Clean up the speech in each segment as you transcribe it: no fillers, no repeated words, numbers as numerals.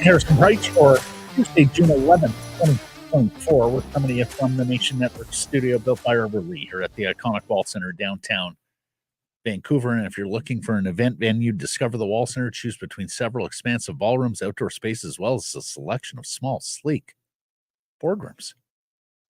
Sekeres Price for Tuesday, June 11th, 2024. We're coming to you from the Nation Network studio built by Arbor Lee here at the iconic Wall Center downtown Vancouver. And if you're looking for an event venue, discover the Wall Center. Choose between several expansive ballrooms, outdoor spaces, as well as a selection of small, sleek boardrooms.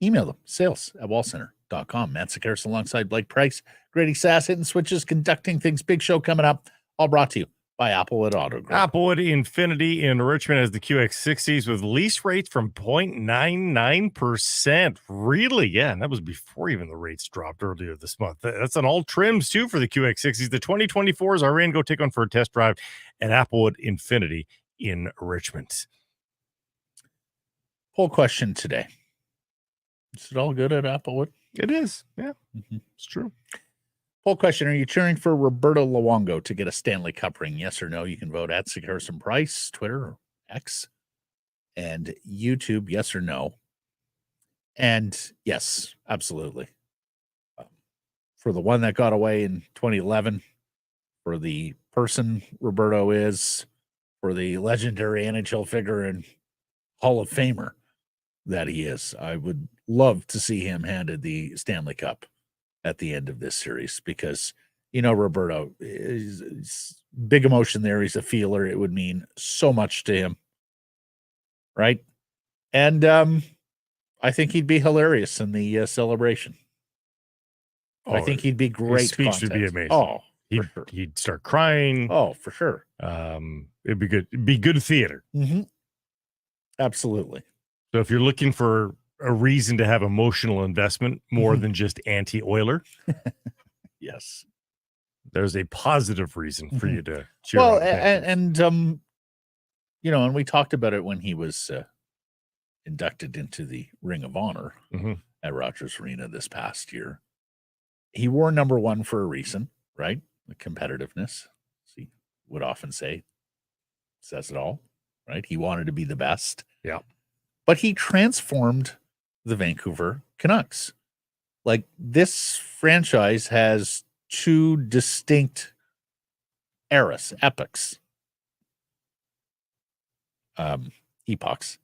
Email them, sales@wallcenter.com. Matt Sekeres alongside Blake Price. Grady Sass hitting switches, conducting things. Big show coming up. All brought to you by Applewood Auto Group. Applewood Infinity in Richmond has the QX60s with lease rates from 0.99%. Really? Yeah, and that was before even the rates dropped earlier this month. That's on all trims, too, for the QX60s. The 2024s are in. Go take one for a test drive at Applewood Infinity in Richmond. Poll question today. Is it all good at Applewood? It is. Yeah, It's true. Poll question, are you cheering for Roberto Luongo to get a Stanley Cup ring? Yes or no? You can vote at Sekeres Price, Twitter, or X, and YouTube, yes or no. And yes, absolutely. For the one that got away in 2011, for the person Roberto is, for the legendary NHL figure and Hall of Famer that he is, I would love to see him handed the Stanley Cup at the end of this series, because, you know, Roberto is big emotion there. He's a feeler. It would mean so much to him. Right. And I think he'd be hilarious in the celebration. I think he'd be great. His speech would be amazing. Oh, he'd start crying. Oh, for sure. It'd be good. It'd be good theater. Mm-hmm. Absolutely. So if you're looking for a reason to have emotional investment more than just anti-Oiler, yes, there's a positive reason for you to cheer. Well, and you know, and we talked about it when he was inducted into the Ring of Honor at Rogers Arena this past year. He wore number 1 for a reason, right? The competitiveness, as he would often say, says it all, right? He wanted to be the best. Yeah. But he transformed the Vancouver Canucks. Like, this franchise has 2 distinct eras, epochs, epochs,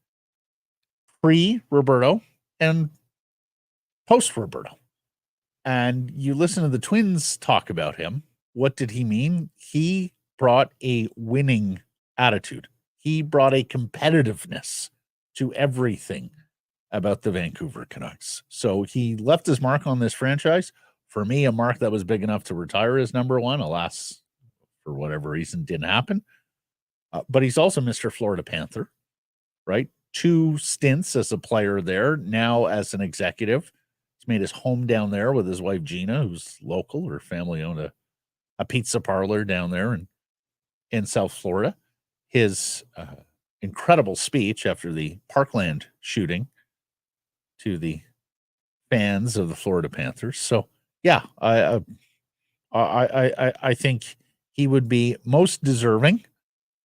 pre-Roberto and post-Roberto. And you listen to the Twins talk about him. What did he mean? He brought a winning attitude. He brought a competitiveness to everything about the Vancouver Canucks. So he left his mark on this franchise. For me, a mark that was big enough to retire as number 1. Alas, for whatever reason, didn't happen. But he's also Mr. Florida Panther, right? 2 stints as a player there, now as an executive. He's made his home down there with his wife, Gina, who's local. Her family owned a pizza parlor down there in South Florida. His incredible speech after the Parkland shooting to the fans of the Florida Panthers. So, yeah, I think he would be most deserving,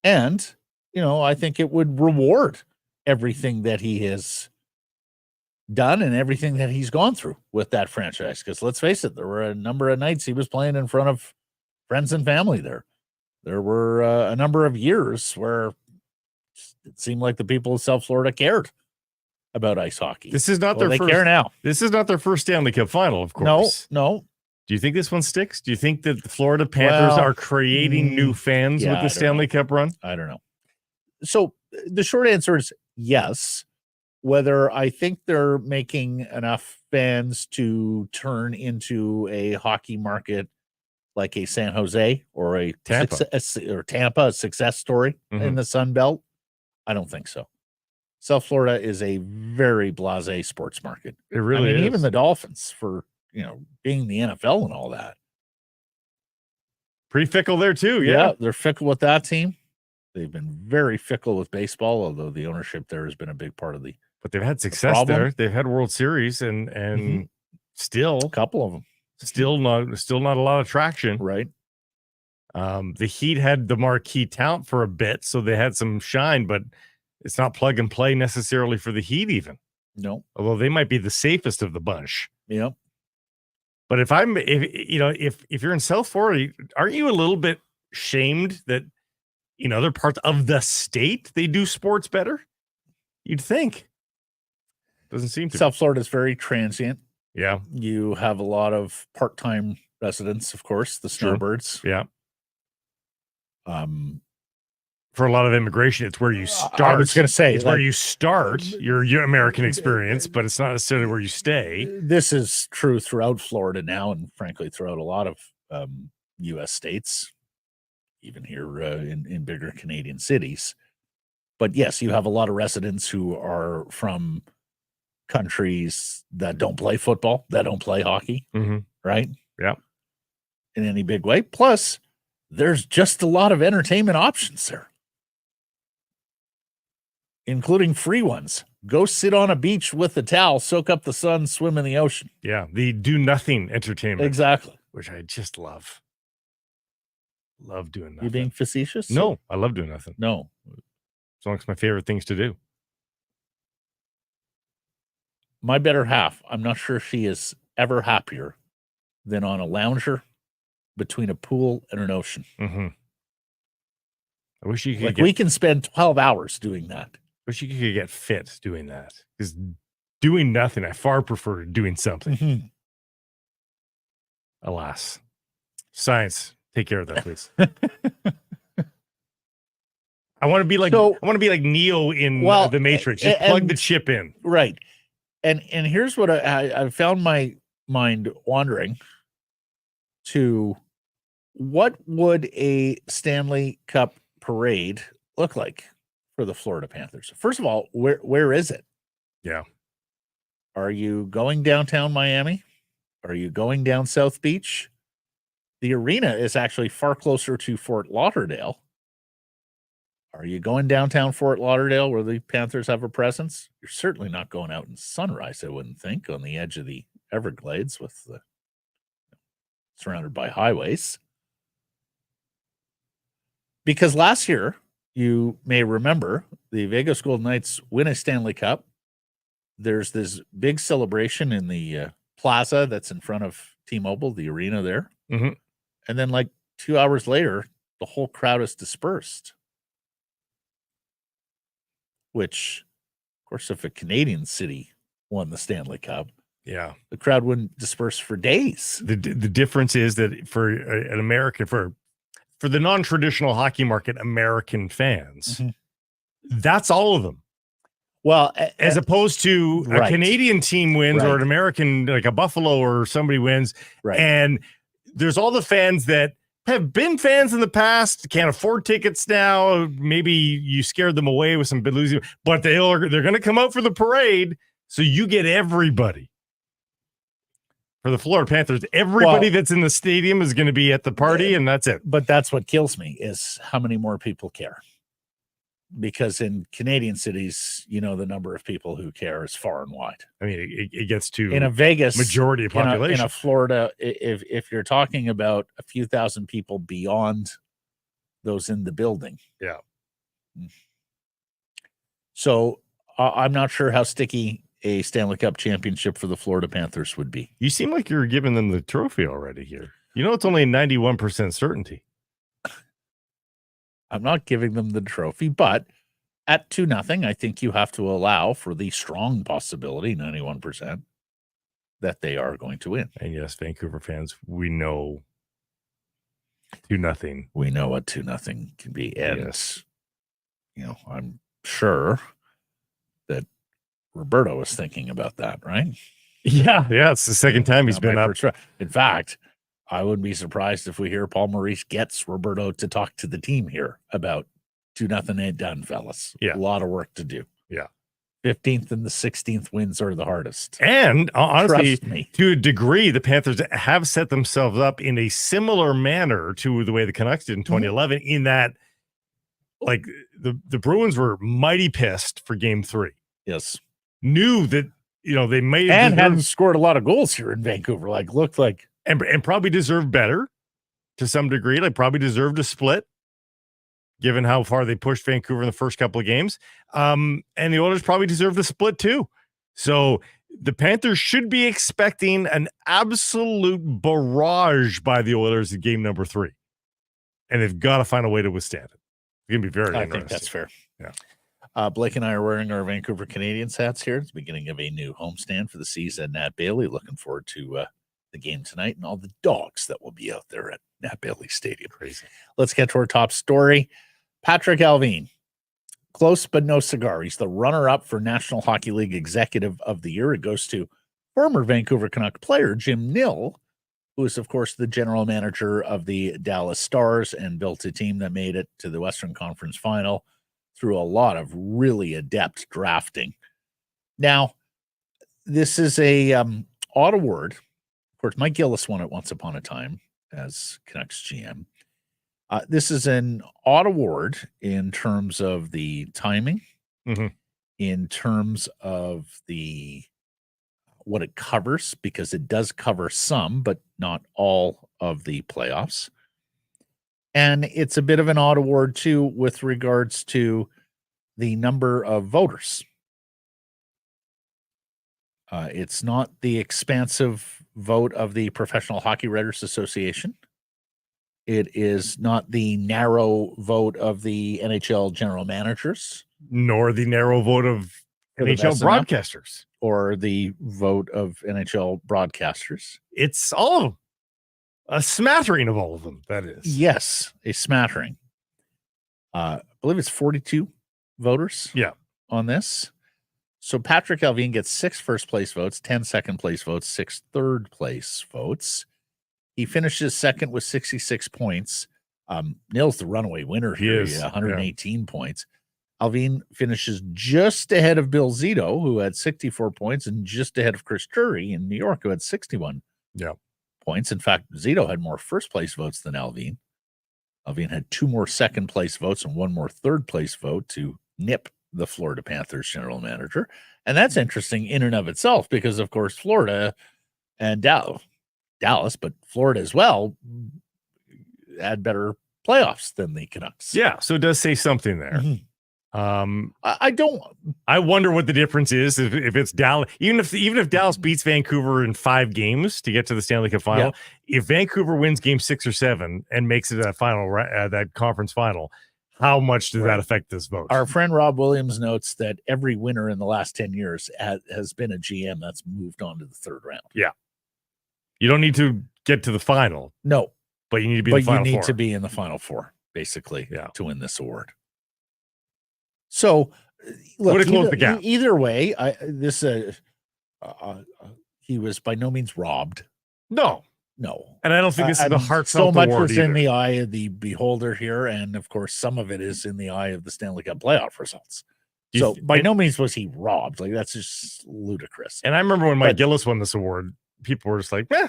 and, you know, I think it would reward everything that he has done and everything that he's gone through with that franchise. Because let's face it, there were a number of nights he was playing in front of friends and family there. There were a number of years where it seemed like the people of South Florida cared about ice hockey. This is not their they first. Care now. This is not their first Stanley Cup Final, of course. No. Do you think this one sticks? Do you think that the Florida Panthers are creating new fans with the Stanley Cup run? I don't know. So the short answer is yes. Whether I think they're making enough fans to turn into a hockey market like a San Jose or a Tampa, a success story in the Sun Belt, I don't think so. South Florida is a very blasé sports market. It really is. Even the Dolphins, for, you know, being the NFL and all that. Pretty fickle there too, yeah. They're fickle with that team. They've been very fickle with baseball, although the ownership there has been a big part of the. But they've had success there. They've had World Series and still a couple of them. Still not a lot of traction. Right. The Heat had the marquee talent for a bit, so they had some shine, but it's not plug and play necessarily for the Heat even. No. Although they might be the safest of the bunch. Yeah. But if you're in South Florida, aren't you a little bit shamed that in other parts of the state they do sports better? You'd think. Doesn't seem to. South Florida is very transient. Yeah. You have a lot of part-time residents, of course, the snowbirds. Yeah. For a lot of immigration, it's where you start. I was going to say, it's where you start your American experience, but it's not necessarily where you stay. This is true throughout Florida now, and frankly, throughout a lot of U.S. states, even here in bigger Canadian cities. But yes, you have a lot of residents who are from countries that don't play football, that don't play hockey, right? Yeah. In any big way. Plus, there's just a lot of entertainment options there, including free ones. Go sit on a beach with a towel, soak up the sun, swim in the ocean. Yeah, the do nothing entertainment. Exactly. Which I just love. Love doing nothing. You being facetious? No, I love doing nothing. No. As long as it's my favorite things to do. My better half, I'm not sure she is ever happier than on a lounger between a pool and an ocean. I wish you could like we can spend 12 hours doing that. Wish you could get fit doing that. Because doing nothing, I far prefer doing something. Alas. Science, take care of that, please. I want to be like Neo in the Matrix. Just plug the chip in. Right. And here's what I found my mind wandering to: what would a Stanley Cup parade look like for the Florida Panthers? First of all, where is it? Yeah. Are you going downtown Miami? Are you going down South Beach? The arena is actually far closer to Fort Lauderdale. Are you going downtown Fort Lauderdale where the Panthers have a presence? You're certainly not going out in Sunrise, I wouldn't think, on the edge of the Everglades with the surrounded by highways. Because last year, you may remember, the Vegas Golden Knights win a Stanley Cup. There's this big celebration in the plaza that's in front of T-Mobile, the arena there. And then like 2 hours later, the whole crowd is dispersed. Which, of course, if a Canadian city won the Stanley Cup, the crowd wouldn't disperse for days. The difference is that for an American, for the non-traditional hockey market, American fans, that's all of them. Well, as opposed to a Canadian team wins or an American, like a Buffalo or somebody wins, and there's all the fans that have been fans in the past, can't afford tickets now. Maybe you scared them away with some bid losing, but they're going to come out for the parade. So you get everybody. For the Florida Panthers, everybody that's in the stadium is going to be at the party, and that's it. But that's what kills me is how many more people care. Because in Canadian cities, the number of people who care is far and wide. I mean, it gets to in a Vegas majority of population. In a Florida, if you're talking about a few thousand people beyond those in the building. Yeah. So I'm not sure how sticky a Stanley Cup championship for the Florida Panthers would be. You seem like you're giving them the trophy already here. It's only 91% certainty. I'm not giving them the trophy, but at 2-0, I think you have to allow for the strong possibility, 91%, that they are going to win. And yes, Vancouver fans, we know 2-0. We know what 2-0 can be. And, I'm sure that Roberto is thinking about that, right? Yeah. It's the second time he's been up. In fact, I wouldn't be surprised if we hear Paul Maurice gets Roberto to talk to the team here about 2-0 ain't done, fellas. Yeah. A lot of work to do. Yeah. 15th and the 16th wins are the hardest. And honestly, to a degree, the Panthers have set themselves up in a similar manner to the way the Canucks did in 2011, in that like the Bruins were mighty pissed for game 3. Yes. Knew that, they may have and hadn't scored a lot of goals here in Vancouver. Looked like and probably deserved better to some degree. Probably deserved a split, given how far they pushed Vancouver in the first couple of games. And the Oilers probably deserved the split too. So the Panthers should be expecting an absolute barrage by the Oilers in game number 3. And they've got to find a way to withstand it. going to be very I interesting. think that's fair. Yeah. Blake and I are wearing our Vancouver Canadians hats here. It's the beginning of a new homestand for the season. Nat Bailey, looking forward to the game tonight and all the dogs that will be out there at Nat Bailey Stadium. Crazy. Let's get to our top story. Patrik Allvin, close but no cigar. He's the runner-up for National Hockey League Executive of the Year. It goes to former Vancouver Canuck player Jim Nill, who is, of course, the general manager of the Dallas Stars and built a team that made it to the Western Conference Final through a lot of really adept drafting. Now, this is a odd award. Of course, Mike Gillis won it once upon a time as Canucks GM. This is an odd award in terms of the timing, in terms of what it covers, because it does cover some, but not all of the playoffs. And it's a bit of an odd award, too, with regards to the number of voters. It's not the expansive vote of the Professional Hockey Writers Association. It is not the narrow vote of the NHL general managers. Nor the narrow vote of NHL broadcasters. Or the vote of NHL broadcasters. It's all of them. A smattering of all of them, that is. Yes, a smattering. I believe it's 42 voters on this. So Patrik Allvin gets 6 first-place votes, 10 second-place votes, 6 third-place votes. He finishes second with 66 points. Nill's the runaway winner here. He 118 points. Allvin finishes just ahead of Bill Zito, who had 64 points, and just ahead of Chris Drury in New York, who had 61 points. In fact, Zito had more first-place votes than Allvin. Allvin had 2 more second-place votes and 1 more third-place vote to nip the Florida Panthers general manager. And that's interesting in and of itself because, of course, Florida and Dallas, but Florida as well, had better playoffs than the Canucks. Yeah, so it does say something there. I wonder what the difference is if it's Dallas. Even if Dallas beats Vancouver in 5 games to get to the Stanley Cup Final, if Vancouver wins game 6 or 7 and makes it that final, that conference final, how much does that affect this vote? Our friend Rob Williams notes that every winner in the last 10 years has been a GM that's moved on to the third round. Yeah. You don't need to get to the final. No. But you need to be in the final four. You need to be in the final 4, basically, to win this award. So, look, either way, he was by no means robbed. No. And I don't think this is the heart so much was in the eye of the beholder here, and of course some of it is in the eye of the Stanley Cup playoff results. So by no means was he robbed. Like, that's just ludicrous. And I remember when Mike Gillis won this award, people were just like, yeah.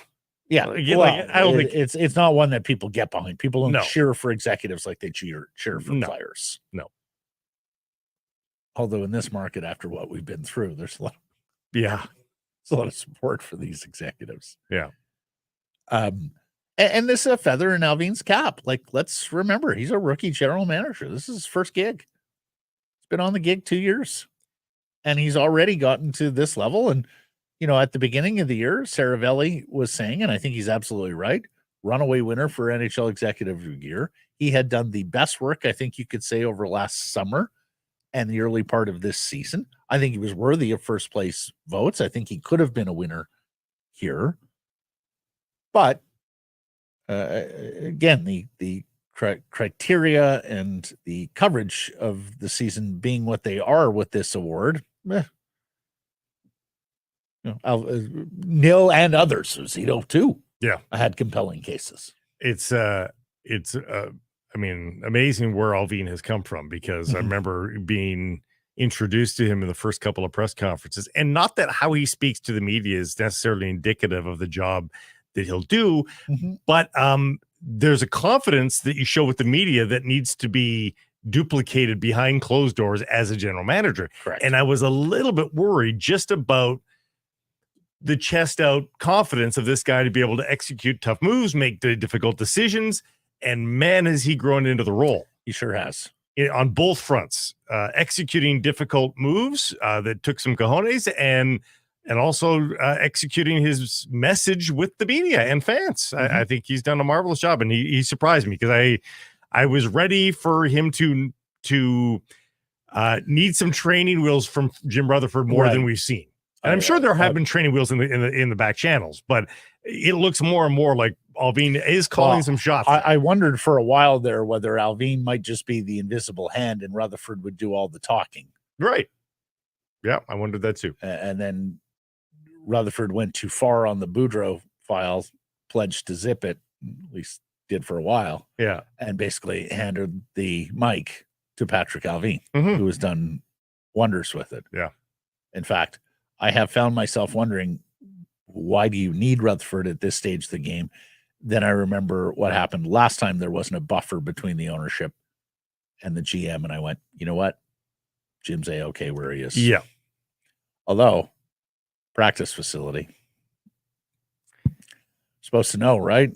I don't think it's not one that people get behind. People don't cheer for executives like they cheer for players. No. Although in this market, after what we've been through, there's a lot. There's a lot of support for these executives. Yeah. And this is a feather in Allvin's cap. Like, let's remember, he's a rookie general manager. This is his first gig. He's been on the gig 2 years, and he's already gotten to this level. And, you know, at the beginning of the year, Saravelli was saying, and I think he's absolutely right, runaway winner for NHL Executive of the Year. He had done the best work, I think you could say, over last summer and the early part of this season. I think he was worthy of first place votes. I think he could have been a winner here. But again, the criteria and the coverage of the season being what they are with this award, Nill and others, Zito too, had compelling cases. It's amazing where Allvin has come from, because I remember being introduced to him in the first couple of press conferences, and not that how he speaks to the media is necessarily indicative of the job that he'll do, but there's a confidence that you show with the media that needs to be duplicated behind closed doors as a general manager. Correct. And I was a little bit worried just about the chest out confidence of this guy to be able to execute tough moves, make the difficult decisions. And man, has he grown into the role. He sure has. On both fronts, executing difficult moves that took some cojones, and also executing his message with the media and fans. I think he's done a marvelous job, and he surprised me, because I was ready for him to need some training wheels from Jim Rutherford more than we've seen. And I'm sure there have been training wheels in the back channels, but it looks more and more like Allvin is calling some shots. I wondered for a while there whether Allvin might just be the invisible hand and Rutherford would do all the talking. Right. Yeah, I wondered that too. And then Rutherford went too far on the Boudreaux file, pledged to zip it, at least did for a while. Yeah. And basically handed the mic to Patrik Allvin, Mhm. who has done wonders with it. Yeah. In fact, I have found myself wondering, why do you need Rutherford at this stage of the game? Then I remember what happened last time there wasn't a buffer between the ownership and the GM, and I went, you know what? Jim's A-okay where he is. Yeah. Although, practice facility. Supposed to know, right?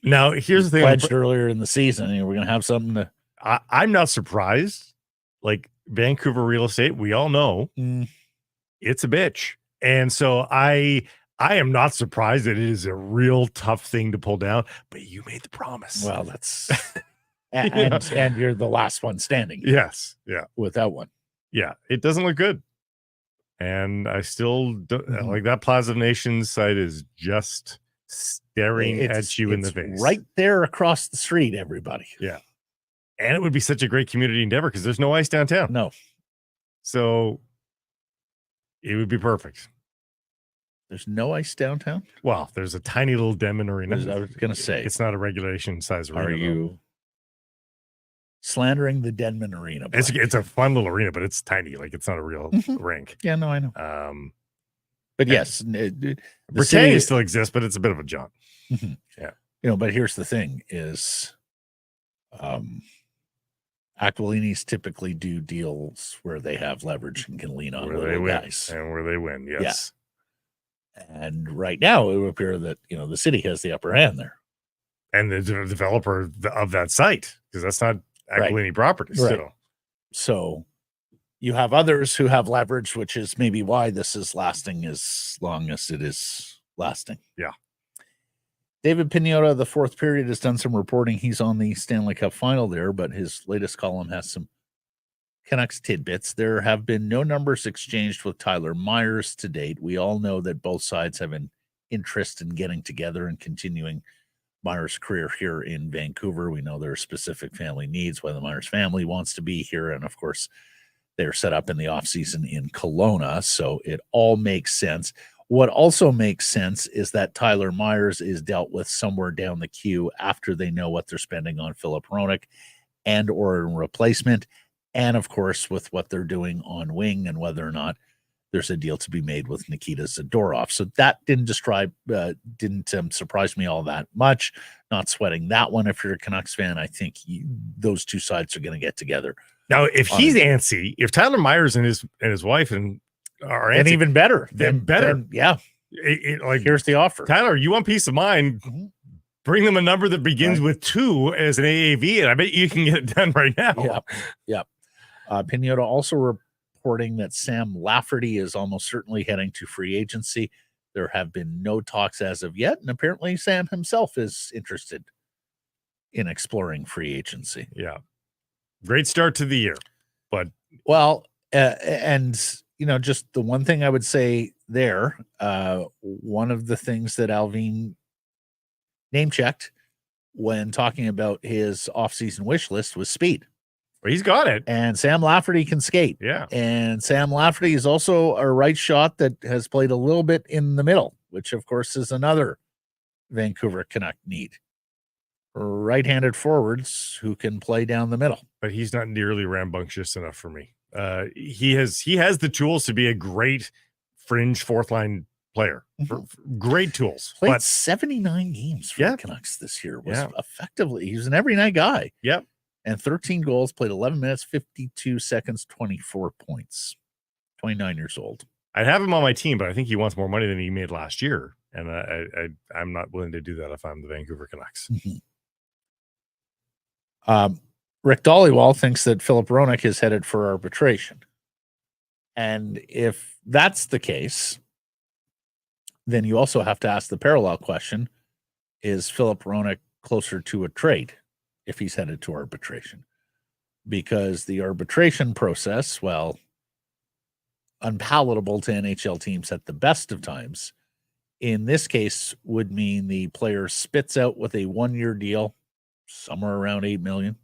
Now, here's the thing. Pledged earlier in the season, and we're going to have something to... I'm not surprised. Like, Vancouver real estate, we all know it's a bitch. And so I am not surprised that it is a real tough thing to pull down, but you made the promise. Well, that's... and you're the last one standing. Yes. Yeah. Without one. Yeah. It doesn't look good. And I still don't like that Plaza Nations site is just staring at you in the face. Right there across the street, everybody. Yeah. And it would be such a great community endeavor because there's no ice downtown. No. So it would be perfect. There's no ice downtown? Well, there's a tiny little Denman arena. I was going to say. It's not a regulation size arena. Are you slandering the Denman arena? It's a fun little arena, but it's tiny. Like, it's not a real rink. Yeah, no, I know. But yes, Britannia still exists, but it's a bit of a jaunt. Yeah. But here's the thing is, Aquilini's typically do deals where they have leverage and can lean on little guys. And where they win, yes. Yeah. And right now, it would appear that, the city has the upper hand there. And the developer of that site, because that's not Aquilini property still. Right. So you have others who have leverage, which is maybe why this is lasting as long as it is lasting. Yeah. David Piniota of the Fourth Period has done some reporting. He's on the Stanley Cup Final there, but his latest column has some Canucks tidbits. There have been no numbers exchanged with Tyler Myers to date. We all know that both sides have an interest in getting together and continuing Myers' career here in Vancouver. We know there are specific family needs, why the Myers family wants to be here. And of course, they're set up in the offseason in Kelowna. So it all makes sense. What also makes sense is that Tyler Myers is dealt with somewhere down the queue after they know what they're spending on Filip Hronek and or a replacement. And of course, with what they're doing on wing and whether or not there's a deal to be made with Nikita Zadorov. So that didn't surprise me all that much. Not sweating that one. If you're a Canucks fan, I think those two sides are going to get together. Now, if he's antsy, if Tyler Myers and his wife are antsy, and even better, then yeah. Like, here's the offer. Tyler, you want peace of mind? Bring them a number that begins with 2 as an AAV, and I bet you can get it done right now. Yeah. Piniota also reporting that Sam Lafferty is almost certainly heading to free agency. There have been no talks as of yet, and apparently Sam himself is interested in exploring free agency. Yeah. Great start to the year. But and just the one thing I would say there, one of the things that Allvin name checked when talking about his offseason wish list was speed. Well, he's got it. And Sam Lafferty can skate. Yeah. And Sam Lafferty is also a right shot that has played a little bit in the middle, which of course is another Vancouver Canuck need. Right-handed forwards who can play down the middle. But he's not nearly rambunctious enough for me. He has the tools to be a great fringe fourth line player. Great tools. Played 79 games for the Canucks this year. Effectively, he was an every night guy. Yep. And 13 goals, played 11 minutes, 52 seconds, 24 points. 29 years old. I'd have him on my team, but I think he wants more money than he made last year. And I'm not willing to do that if I'm the Vancouver Canucks. Rick Dhaliwal thinks that Filip Hronek is headed for arbitration. And if that's the case, then you also have to ask the parallel question, is Filip Hronek closer to a trade? if he's headed to arbitration, because the arbitration process, well, unpalatable to NHL teams at the best of times, in this case would mean the player spits out with a 1-year deal, somewhere around $8 million,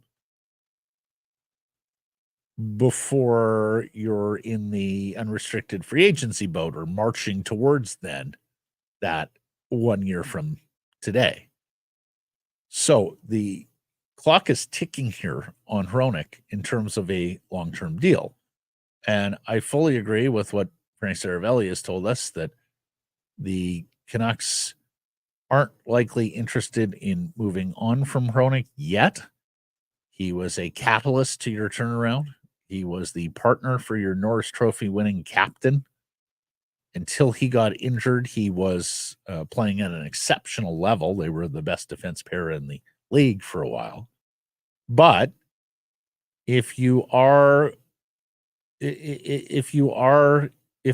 before you're in the unrestricted free agency boat or marching towards then that 1 year from today. So the clock is ticking here on Hronek in terms of a long-term deal. And I fully agree with what Frank Saravelli has told us, that the Canucks aren't likely interested in moving on from Hronek yet. He was a catalyst to your turnaround. He was the partner for your Norris Trophy winning captain. Until he got injured, he was playing at an exceptional level. They were the best defense pair in the league for a while. But if the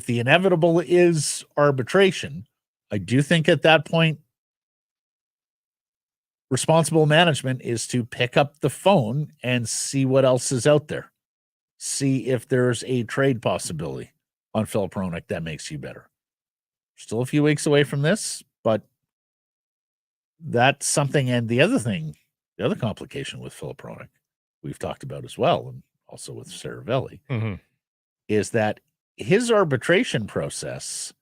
inevitable is arbitration, I do think at that point, responsible management is to pick up the phone and see what else is out there. See if there's a trade possibility on Philip Hronek that makes you better. Still a few weeks away from this, but that's something. And the other thing, the other complication with Philip Hronek, we've talked about as well, and also with Saravelli, is that his arbitration process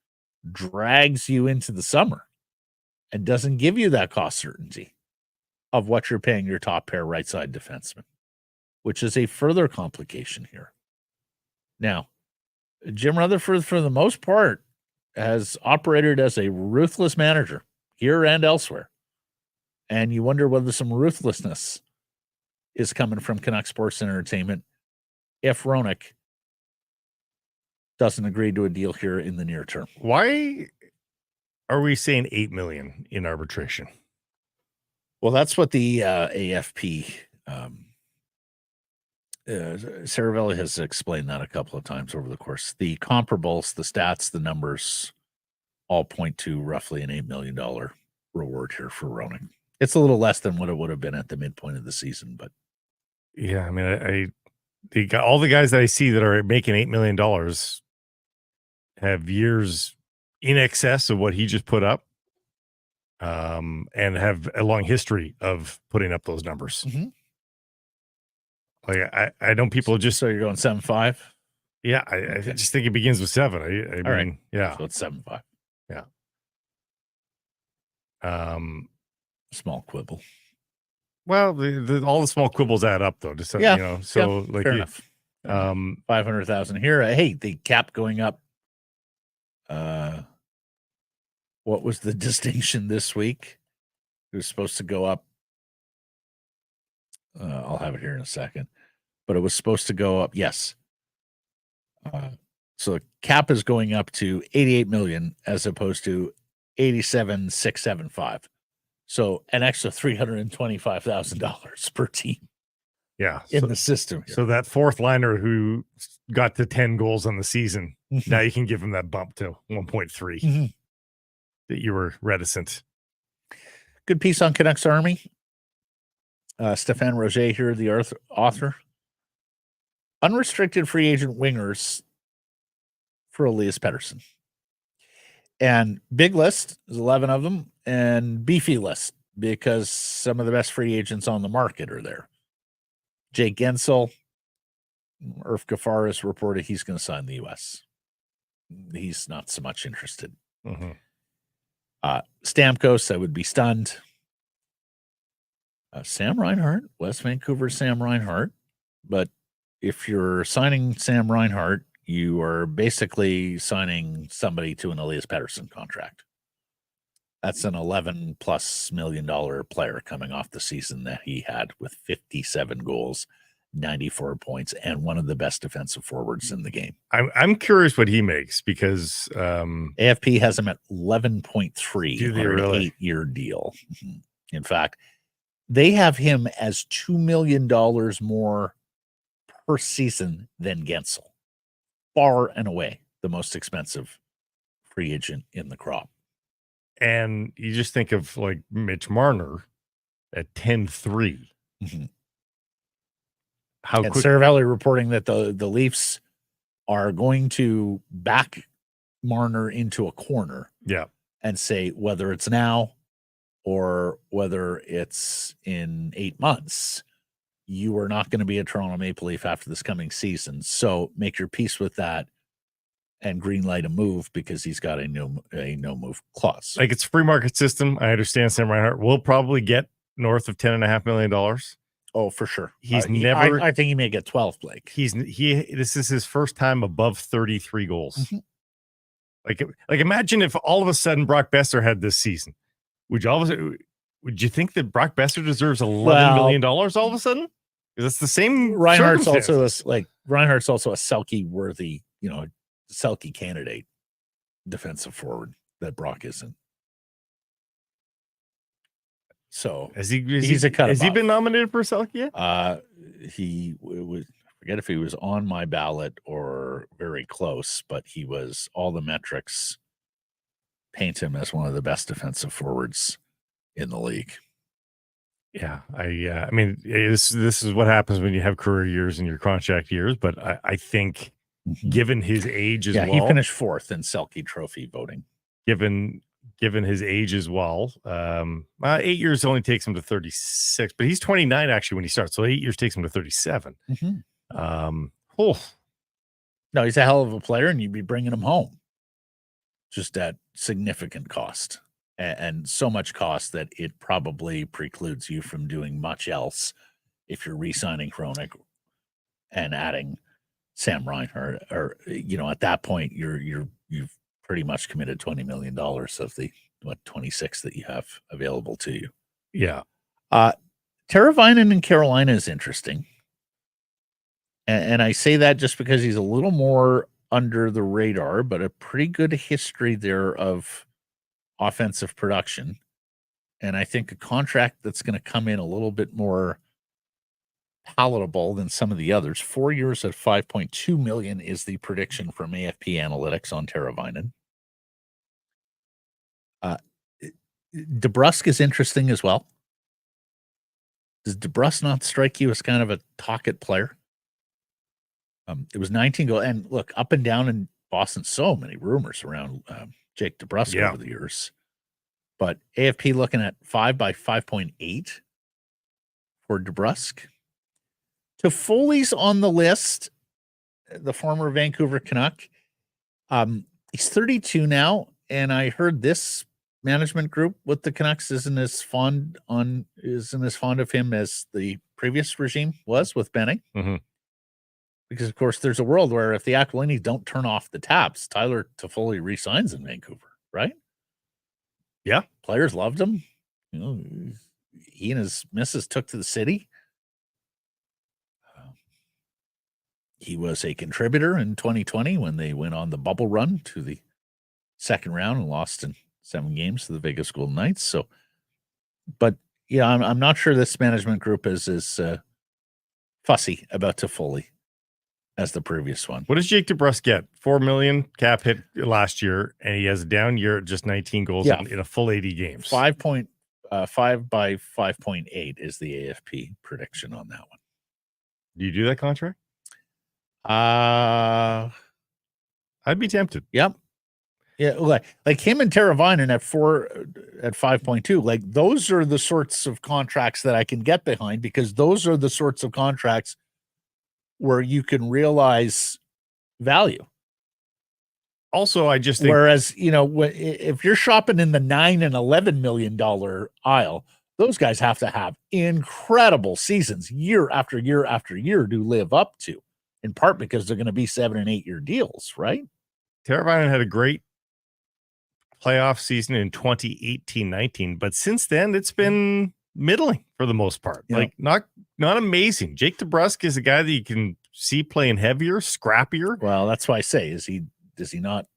drags you into the summer and doesn't give you that cost certainty of what you're paying your top pair right side defenseman, which is a further complication here. Now, Jim Rutherford, for the most part, has operated as a ruthless manager here and elsewhere. And you wonder whether some ruthlessness is coming from Canucks Sports Entertainment if Hronek doesn't agree to a deal here in the near term. Why are we saying $8 million in arbitration? Well, that's what the AFP Saravelli has explained that a couple of times over the course. The comparables, the stats, the numbers all point to roughly an $8 million reward here for Hronek. It's a little less than what it would have been at the midpoint of the season, but yeah, I mean, all the guys that I see that are making $8 million have years in excess of what he just put up, and have a long history of putting up those numbers. Like I know people just. So you're going 7.5? Yeah, I just think it begins with 7. I mean, right. Yeah. So it's 7.5. Yeah. Small quibble. Well, all the small quibbles add up, though. Just yeah. So yeah, fair enough. 500,000 here. Hey, the cap going up. What was the distinction this week? It was supposed to go up. I'll have it here in a second, but it was supposed to go up. Yes. So the cap is going up to 88 million as opposed to 87,675. So an extra $325,000 per team. Yeah. In the system here. So that fourth liner who got to 10 goals on the season, now you can give him that bump to 1.3 that you were reticent. Good piece on Canucks Army. Stéphane Roger here, the author. Unrestricted free agent wingers for Elias Pettersson. And big list, there's 11 of them, and beefy list because some of the best free agents on the market are there. Jake Gensel, Irf Gaffar has reported he's going to sign the U.S. He's not so much interested. Stamkos, I would be stunned. Sam Reinhart, West Vancouver Sam Reinhart. But if you're signing Sam Reinhart, you are basically signing somebody to an Elias Pettersson contract. That's an $11+ million player coming off the season that he had with 57 goals, 94 points, and one of the best defensive forwards in the game. I'm curious what he makes because AFP has him at 11.3 on an 8-year deal. In fact, they have him as $2 million more per season than Gensel. Far and away the most expensive free agent in the crop. And you just think of like Mitch Marner at 10.3. Mm-hmm. How and quick? Sarah Valley reporting that the Leafs are going to back Marner into a corner. Yeah. And say whether it's now or whether it's in 8 months, you are not going to be a Toronto Maple Leaf after this coming season. So make your peace with that and green light a move because he's got a no move clause. Like, it's free market system. I understand Sam Reinhart will probably get north of $10.5 million. Oh, for sure. He's never. I think he may get 12, Blake. This is his first time above 33 goals. Mm-hmm. Like imagine if all of a sudden Brock Besser had this season. Would you think that Brock Besser deserves $11 million all of a sudden? Because it's the same. Reinhart's also a Selke worthy, Selke candidate defensive forward that Brock isn't. So has he been nominated for Selke yet? He was. Forget if he was on my ballot or very close, but he was. All the metrics paint him as one of the best defensive forwards in the league. Yeah, I mean, this is what happens when you have career years and your contract years. But I think, given his age as well, he finished 4th in Selke Trophy voting. Given his age as well, 8 years only takes him to 36, but he's 29 actually when he starts, so 8 years takes him to 37. Mm-hmm. No, he's a hell of a player, and you'd be bringing him home just at significant cost, and so much cost that it probably precludes you from doing much else if you're re-signing Hronek and adding Sam Reinhart, or at that point you've pretty much committed $20 million of the 26 that you have available to you. Yeah. Teravainen in Carolina is interesting. And I say that just because he's a little more under the radar, but a pretty good history there of offensive production. And I think a contract that's going to come in a little bit more palatable than some of the others. 4 years at $5.2 million is the prediction from AFP Analytics on Teravainen. DeBrusk is interesting as well. Does DeBrusk not strike you as kind of a pocket player? It was 19 goals. And look, up and down in Boston, so many rumors around Jake DeBrusk over the years. But AFP looking at 5 by 5.8 for DeBrusk. Toffoli's on the list, the former Vancouver Canuck. He's 32 now, and I heard this management group with the Canucks isn't as fond of him as the previous regime was with Benning. Mm-hmm. Because, of course, there's a world where if the Aquilinis don't turn off the taps, Tyler Toffoli resigns in Vancouver, right? Yeah. Players loved him. He and his missus took to the city. He was a contributor in 2020 when they went on the bubble run to the second round and lost in 7 games to the Vegas Golden Knights. So, but yeah, I'm not sure this management group is as fussy about Toffoli as the previous one. What does Jake DeBrusk get? $4 million cap hit last year, and he has a down year at just 19 goals in a full 80 games. 5 by 5.8 is the AFP prediction on that one. Do you do that contract? I'd be tempted. Yep. Yeah, like him and Teravainen at 5.2. Like those are the sorts of contracts that I can get behind, because those are the sorts of contracts where you can realize value. Also, I just think, whereas, if you're shopping in the $9 and $11 million aisle, those guys have to have incredible seasons year after year after year to live up to, in part because they're going to be 7 and 8 year deals, right? Teravainen had a great playoff season in 2018-19, but since then it's been middling for the most part. Yeah. Like not amazing. Jake DeBrusk is a guy that you can see playing heavier, scrappier. Well, that's why I say, is he not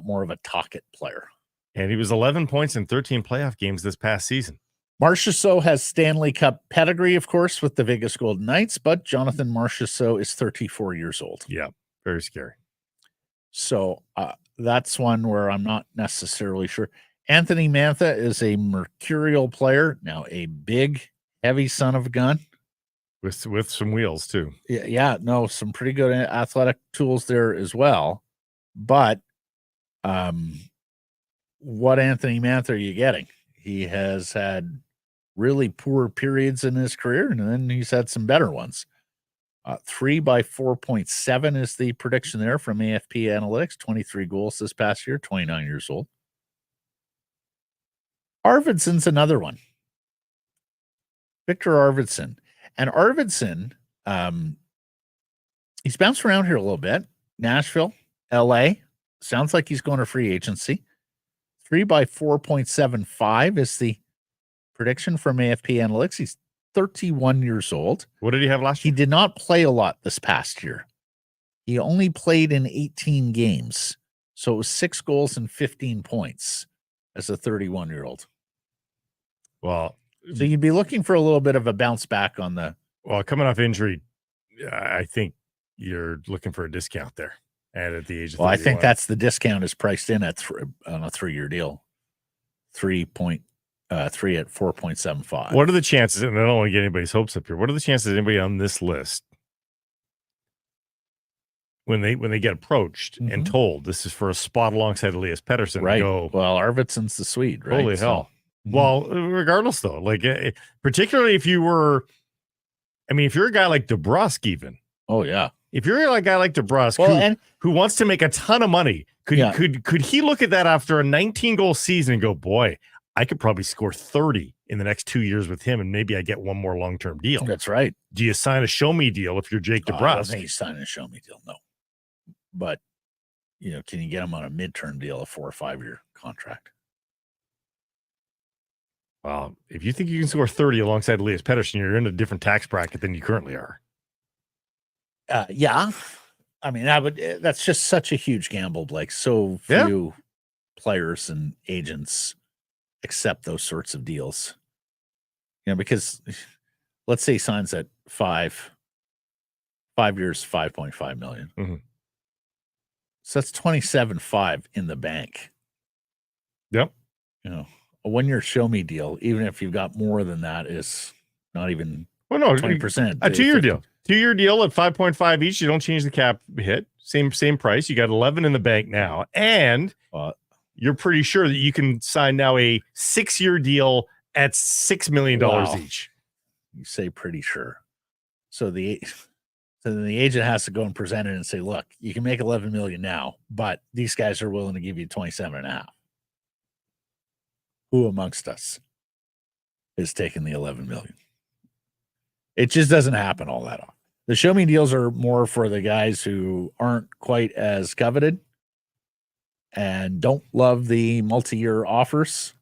more of a pocket player? And he was 11 points in 13 playoff games this past season. Marchessault has Stanley Cup pedigree, of course, with the Vegas Golden Knights, but Jonathan Marchessault is 34 years old. Yeah, very scary. So that's one where I'm not necessarily sure. Anthony Mantha is a mercurial player. Now, a big, heavy son of a gun. with some wheels too. Yeah, no, some pretty good athletic tools there as well. But what Anthony Mantha are you getting? He has had really poor periods in his career, and then he's had some better ones. 3 by 4.7 is the prediction there from AFP Analytics. 23 goals this past year, 29 years old. Arvidsson's another one. Victor Arvidsson. And Arvidsson, he's bounced around here a little bit. Nashville, LA. Sounds like he's going to free agency. 3 by 4.75 is the prediction from AFP Analytics. He's 31 years old. What did he have last year? He did not play a lot this past year. He only played in 18 games. So it was 6 goals and 15 points as a 31-year-old. Well, so you'd be looking for a little bit of a bounce back on the. Well, coming off injury, I think you're looking for a discount there. And at the age of 31. I think that's the discount is priced in at on a 3-year deal. 3 at 4.75. What are the chances, and I don't want to get anybody's hopes up here, what are the chances that anybody on this list, when they get approached and told this is for a spot alongside Elias Pettersson, right? Go, well, Arvidsson's the Swede, right? Holy hell. Well, regardless though, like particularly if you're a guy like DeBrusk even. Oh yeah. If you're a guy like DeBrusk who wants to make a ton of money, could he look at that after a 19-goal season and go, boy, I could probably score 30 in the next 2 years with him, and maybe I get one more long-term deal. That's right. Do you sign a show-me deal if you're Jake DeBrusk? I don't think he's signing a show-me deal, no. But, can you get him on a midterm deal, a 4 or 5 year contract? Well, if you think you can score 30 alongside Elias Pettersson, you're in a different tax bracket than you currently are. Yeah. I mean, that's just such a huge gamble, Blake. So few players and agents accept those sorts of deals. Because let's say he signs at 5 years, $5.5 million. Mm-hmm. So that's 27.5 in the bank. Yep. A 1-year show me deal, even if you've got more than that, is not even 20%. A 2-year deal. 2-year deal at 5.5 each. You don't change the cap hit. Same price. You got 11 in the bank now. And you're pretty sure that you can sign now a 6-year deal at $6 million each. You say pretty sure. So then the agent has to go and present it and say, look, you can make 11 million now, but these guys are willing to give you 27.5. Who amongst us is taking the 11 million? It just doesn't happen all that often. The show me deals are more for the guys who aren't quite as coveted and don't love the multi-year offers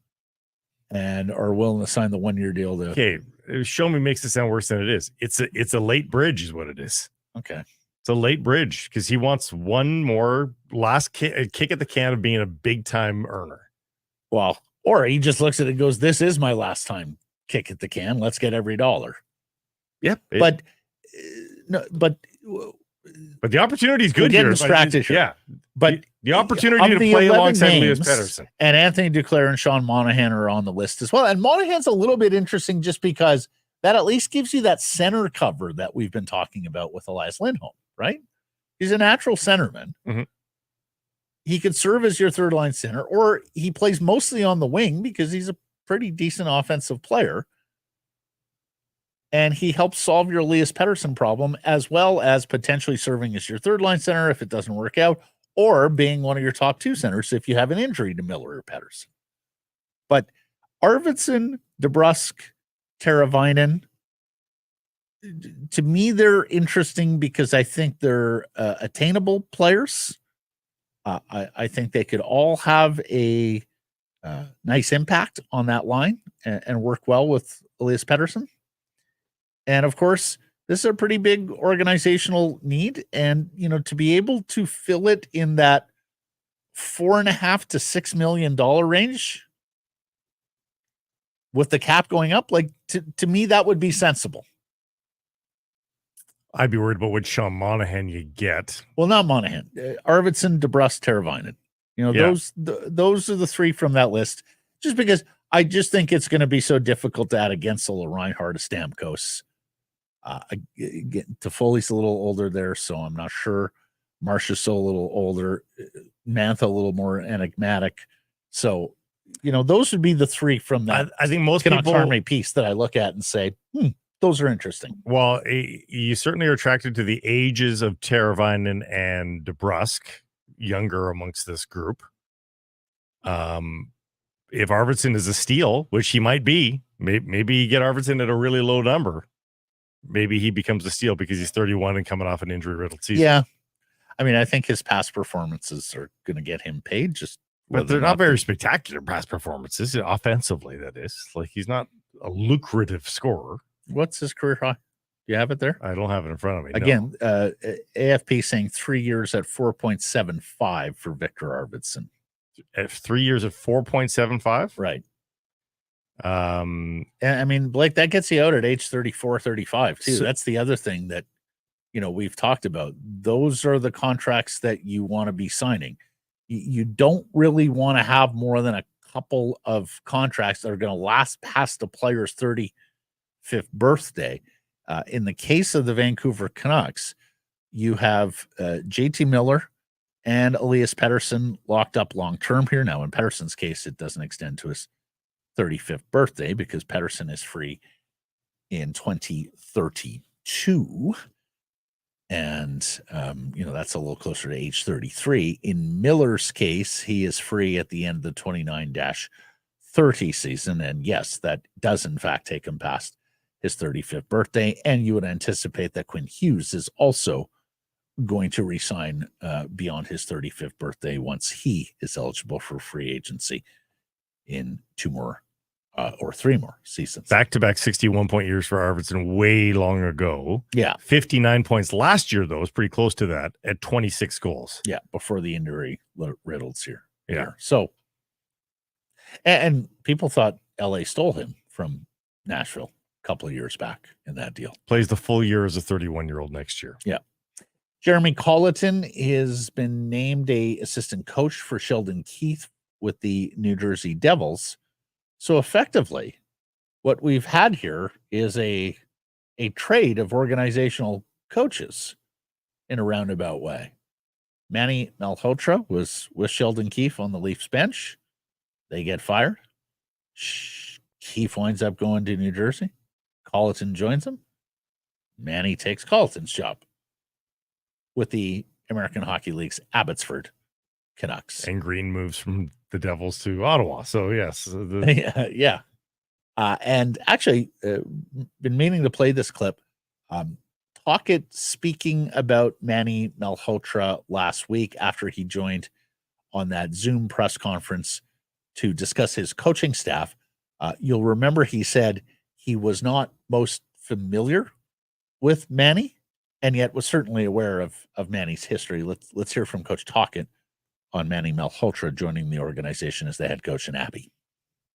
and are willing to sign the 1-year deal. Okay, show me makes it sound worse than it is. It's a late bridge is what it is. Okay. It's a late bridge because he wants one more last kick at the can of being a big-time earner. Well, or he just looks at it and goes, this is my last time kick at the can. Let's get every dollar. Yep. But the opportunity is good here. Distracted here. Yeah. But the opportunity to play alongside Elias Pettersson. And Anthony Duclair and Sean Monahan are on the list as well. And Monahan's a little bit interesting just because that at least gives you that center cover that we've been talking about with Elias Lindholm, right? He's a natural centerman. Mm-hmm. He could serve as your third line center, or he plays mostly on the wing because he's a pretty decent offensive player. And he helps solve your Elias Pettersson problem, as well as potentially serving as your third line center if it doesn't work out, or being one of your top 2 centers if you have an injury to Miller or Pettersson. But Arvidsson, DeBrusk, Teravainen, to me, they're interesting because I think they're attainable players. I think they could all have a nice impact on that line and work well with Elias Pettersson. And of course, this is a pretty big organizational need. And, to be able to fill it in that $4.5 to $6 million range with the cap going up, like to me, that would be sensible. I'd be worried about what Sean Monahan you get. Well, not Monahan, Arvidsson, DeBrusk, Teravainen. Those are the 3 from that list, just because I just think it's going to be so difficult to add against a Reinhardt, a Stamkos, Toffoli's a little older there, so I'm not sure. Marcia's still a little older. Mantha a little more enigmatic. So, those would be the three from that. I think most Canucks people Army piece that I look at and say, those are interesting. Well, you certainly are attracted to the ages of Teravainen and DeBrusk, younger amongst this group. If Arvidsson is a steal, which he might be, maybe you get Arvidsson at a really low number. Maybe he becomes a steal because he's 31 and coming off an injury-riddled season. Yeah. I mean, I think his past performances are going to get him paid. But they're not very spectacular past performances, offensively, that is. Like, he's not a lucrative scorer. What's his career high? Do you have it there? I don't have it in front of me. Again, no. AFP saying 3 years at 4.75 for Victor Arvidsson. At 3 years at 4.75? Right. And I mean, Blake, that gets you out at age 34, 35 too. So, that's the other thing that, we've talked about. Those are the contracts that you want to be signing. You don't really want to have more than a couple of contracts that are going to last past the player's 35th birthday. In the case of the Vancouver Canucks, you have JT Miller and Elias Pettersson locked up long-term here. Now, in Pettersson's case, it doesn't extend to his 35th birthday because Pettersson is free in 2032. And, that's a little closer to age 33. In Miller's case, he is free at the end of the 29-30 season. And yes, that does in fact take him past his 35th birthday. And you would anticipate that Quinn Hughes is also going to resign beyond his 35th birthday once he is eligible for free agency in 2 more or 3 more seasons. Back-to-back 61-point years for Arvidsson way long ago. Yeah. 59 points last year, though, is pretty close to that at 26 goals. Yeah, before the injury riddles here. Yeah. So, and people thought LA stole him from Nashville a couple of years back in that deal. Plays the full year as a 31-year-old next year. Yeah. Jeremy Colleton has been named a assistant coach for Sheldon Keefe with the New Jersey Devils. So effectively, what we've had here is a trade of organizational coaches in a roundabout way. Manny Malhotra was with Sheldon Keefe on the Leafs bench. They get fired. Keefe winds up going to New Jersey. Colleton joins him. Manny takes Colleton's job with the American Hockey League's Abbotsford Canucks. And Green moves from the Devils to Ottawa. So, yes. Yeah. And actually, been meaning to play this clip. Tocchet speaking about Manny Malhotra last week after he joined on that Zoom press conference to discuss his coaching staff. You'll remember he said he was not most familiar with Manny and yet was certainly aware of Manny's history. Let's hear from Coach Tocchet on Manny Malhotra joining the organization as the head coach in Abbey.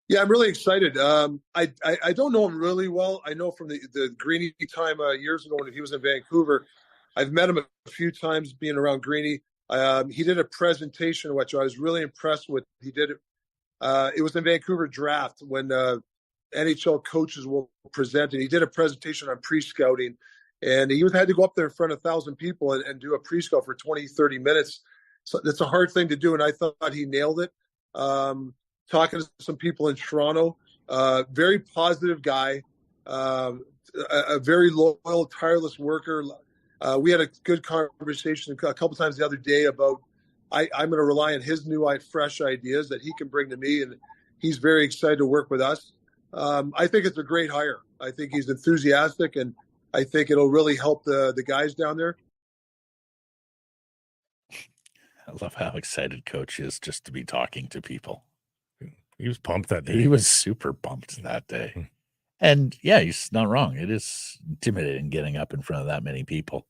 Yeah, I'm really excited. I don't know him really well. I know from the Greeny time years ago when he was in Vancouver. I've met him a few times being around Greeny. He did a presentation, which I was really impressed with. He did it. It was in Vancouver draft when NHL coaches will present, and he did a presentation on pre-scouting. And he had to go up there in front of 1,000 people and do a pre-scout for 20, 30 minutes. So that's a hard thing to do, and I thought he nailed it. Talking to some people in Toronto, very positive guy, a very loyal, tireless worker. We had a good conversation a couple times the other day about I'm going to rely on his new, fresh ideas that he can bring to me, and he's very excited to work with us. I think it's a great hire. I think he's enthusiastic, and I think it'll really help the guys down there. I love how excited Coach is just to be talking to people. He was pumped that day. He was super pumped that day. And yeah, he's not wrong. It is intimidating getting up in front of that many people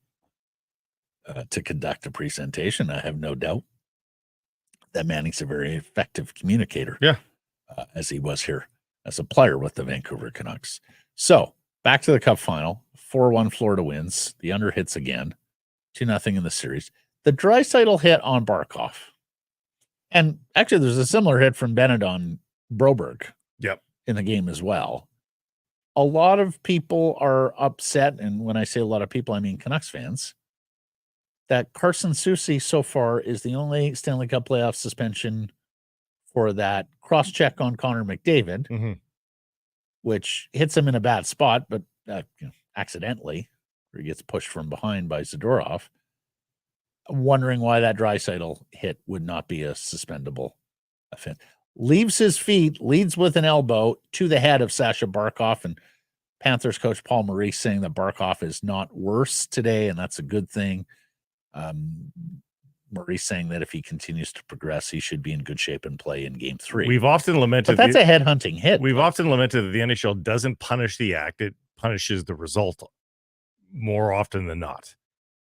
to conduct a presentation. I have no doubt that Manny's a very effective communicator. Yeah. As he was here as a player with the Vancouver Canucks. So back to the Cup final. 4-1 Florida wins. The under hits again. 2-0 in the series. The Draisaitl hit on Barkov. And actually, there's a similar hit from Bennett on Broberg. Yep. In the game as well. a lot of people are upset, and when I say a lot of people, I mean Canucks fans, that Carson Soucy so far is the only Stanley Cup playoff suspension for that cross-check on Connor McDavid, which hits him in a bad spot, but accidentally, or he gets pushed from behind by Zadorov. Wondering why that Draisaitl hit would not be a suspendable offense. Leaves his feet, leads with an elbow to the head of Sasha Barkov, and Panthers coach Paul Maurice saying that Barkov is not worse today, and that's a good thing. Maurice saying that if he continues to progress, he should be in good shape and play in Game 3. We've often lamented, but that's a headhunting hit. We've often lamented that the NHL doesn't punish the act; it punishes the result more often than not,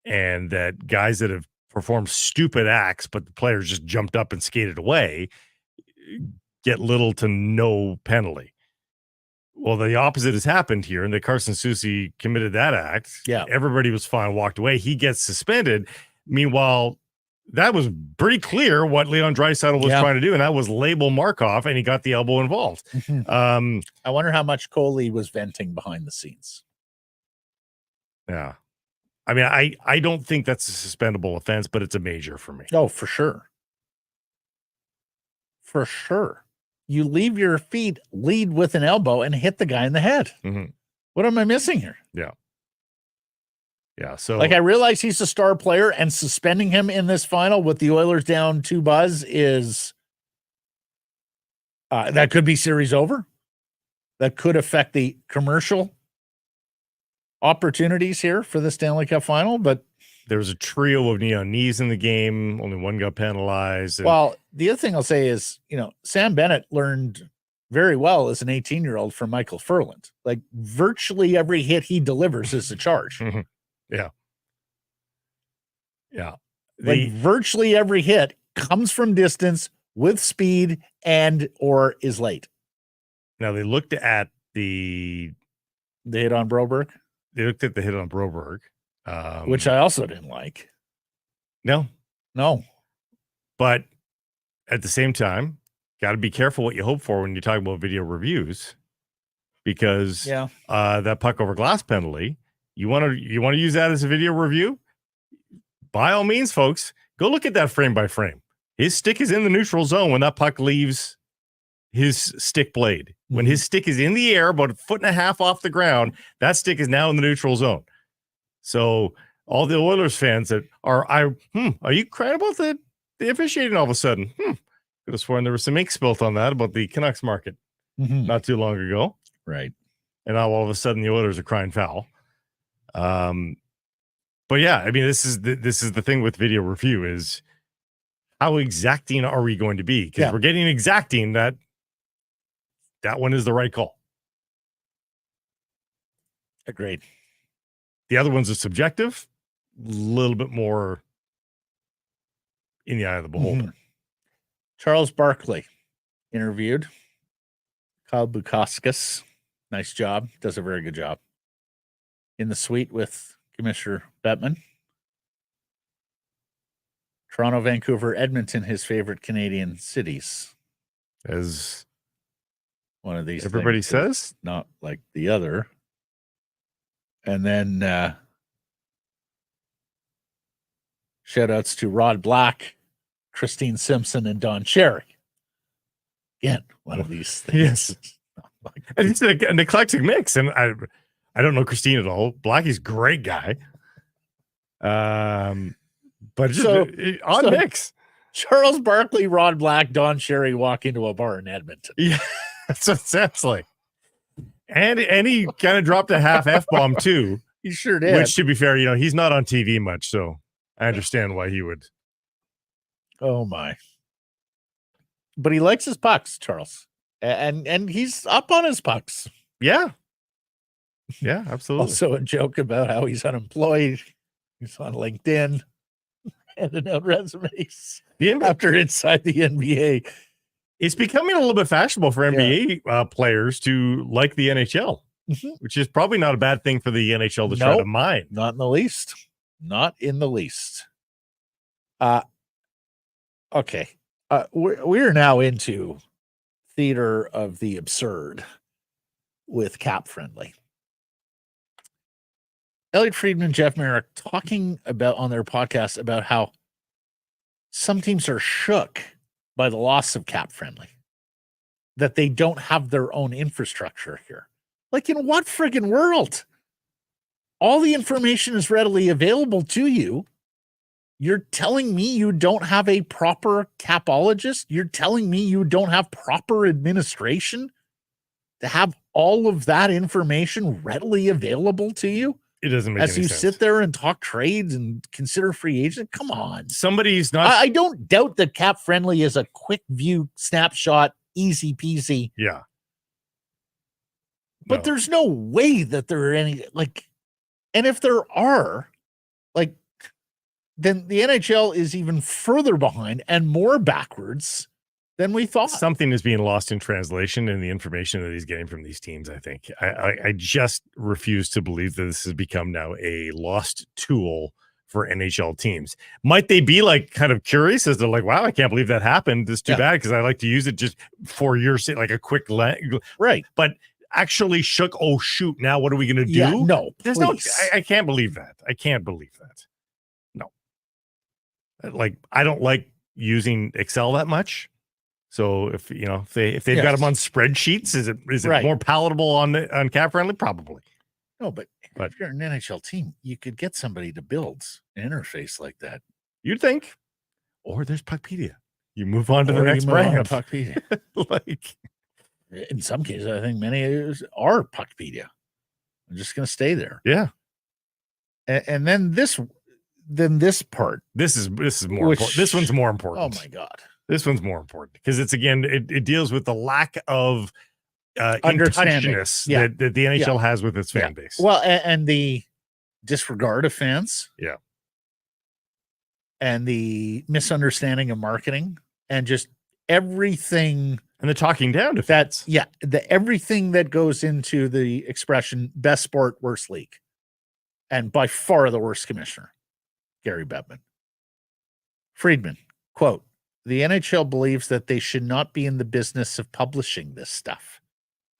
and that guys that have performed stupid acts, but the players just jumped up and skated away, get little to no penalty. Well, the opposite has happened here, and that Carson Soucy committed that act. Yeah. Everybody was fine, walked away. He gets suspended. Meanwhile, that was pretty clear what Leon Draisaitl was trying to do, and that was label Markov, and he got the elbow involved. I wonder how much Coley was venting behind the scenes. Yeah. I mean, I don't think that's a suspendable offense, but it's a major for me. Oh, for sure. For sure. You leave your feet, lead with an elbow, and hit the guy in the head. What am I missing here? Yeah. Yeah. So, like, I realize he's a star player, and suspending him in this final with the Oilers down 2-0 is that could be series over. That could affect the commercial opportunities here for the Stanley Cup Final, but there was a trio of knee-on-knees in the game. Only one got penalized. Well, the other thing I'll say is, Sam Bennett learned very well as an 18-year-old from Michael Furland. Like, virtually every hit he delivers is a charge. Yeah. Yeah. Like, virtually every hit comes from distance with speed and or is late. Now, they looked at the hit on Broberg. They looked at the hit on Broberg. Which I also didn't like. No. But at the same time, got to be careful what you hope for when you talk about video reviews, because that puck over glass penalty, you want to use that as a video review? By all means, folks, go look at that frame by frame. His stick is in the neutral zone when that puck leaves his stick blade. When his stick is in the air, about 1.5 feet off the ground, that stick is now in the neutral zone. So all the Oilers fans that are you crying about the officiating all of a sudden? Could have sworn there was some ink spilt on that about the Canucks market not too long ago. Right. And now all of a sudden the Oilers are crying foul. But yeah, I mean, this is the thing with video review is how exacting are we going to be? Because we're getting exacting that one is the right call. Agreed. The other ones are subjective, a little bit more in the eye of the beholder. Charles Barkley interviewed. Kyle Bukauskas, nice job. Does a very good job. In the suite with Commissioner Bettman. Toronto, Vancouver, Edmonton, his favorite Canadian cities. As one of these everybody says, not like the other. And then shout outs to Rod Black, Christine Simpson, and Don Cherry. Again, one of these things. Yes. And it's an eclectic mix. And I don't know Christine at all. Blackie's a great guy. But just odd mix. Charles Barkley, Rod Black, Don Cherry walk into a bar in Edmonton. Yeah, that's what it sounds like. And he kind of dropped a half F-bomb too. He sure did. Which, to be fair, he's not on TV much, so I understand why he would. Oh my! But he likes his pucks, Charles, and he's up on his pucks. Yeah, absolutely. Also, a joke about how he's unemployed. He's on LinkedIn, handing out resumes after inside the NBA. It's becoming a little bit fashionable for NBA players to like the NHL, which is probably not a bad thing for the NHL to try to mine. Not in the least. Not in the least. Okay. We're now into theater of the absurd. with Cap Friendly. Elliot Friedman, Jeff Merrick talking about on their podcast about how some teams are shook by the loss of Cap Friendly, that they don't have their own infrastructure here. Like, in what friggin' world? All the information is readily available to you. You're telling me you don't have a proper capologist? You're telling me you don't have proper administration to have all of that information readily available to you? It doesn't make as any you sense. sit there and talk trades and consider free agent. Come on. Somebody's not. I don't doubt that Cap Friendly is a quick view snapshot, easy peasy. Yeah. But there's no way that there are any, like, and if there are, like, then the NHL is even further behind and more backwards than we thought. Something is being lost in translation in the information that he's getting from these teams, I think. I just refuse to believe that this has become now a lost tool for NHL teams. Might they be like kind of curious as to like, wow, I can't believe that happened. This is too bad because I like to use it just for your sake, like a quick right. But actually shook, oh shoot, now what are we going to do? Yeah, no, there's no, I can't believe that. I can't believe that. No. Like, I don't like using Excel that much. So if they've got them on spreadsheets, is it right. more palatable on Cap Friendly? Probably. No, but if you're an NHL team, you could get somebody to build an interface like that. You'd think. Or there's Puckpedia. You move on to the next brand. Puckpedia. Like, in some cases, I think many are Puckpedia. I'm just going to stay there. Yeah. And then this part. This is more important. This one's more important. Oh my God. This one's more important because it's, again, it deals with the lack of understanding that the NHL has with its fan base. Well, and the disregard of fans. Yeah. And the misunderstanding of marketing and just everything. And the talking down to fans. Everything that goes into the expression best sport, worst league. And by far the worst commissioner, Gary Bettman. Friedman, quote, "The NHL believes that they should not be in the business of publishing this stuff.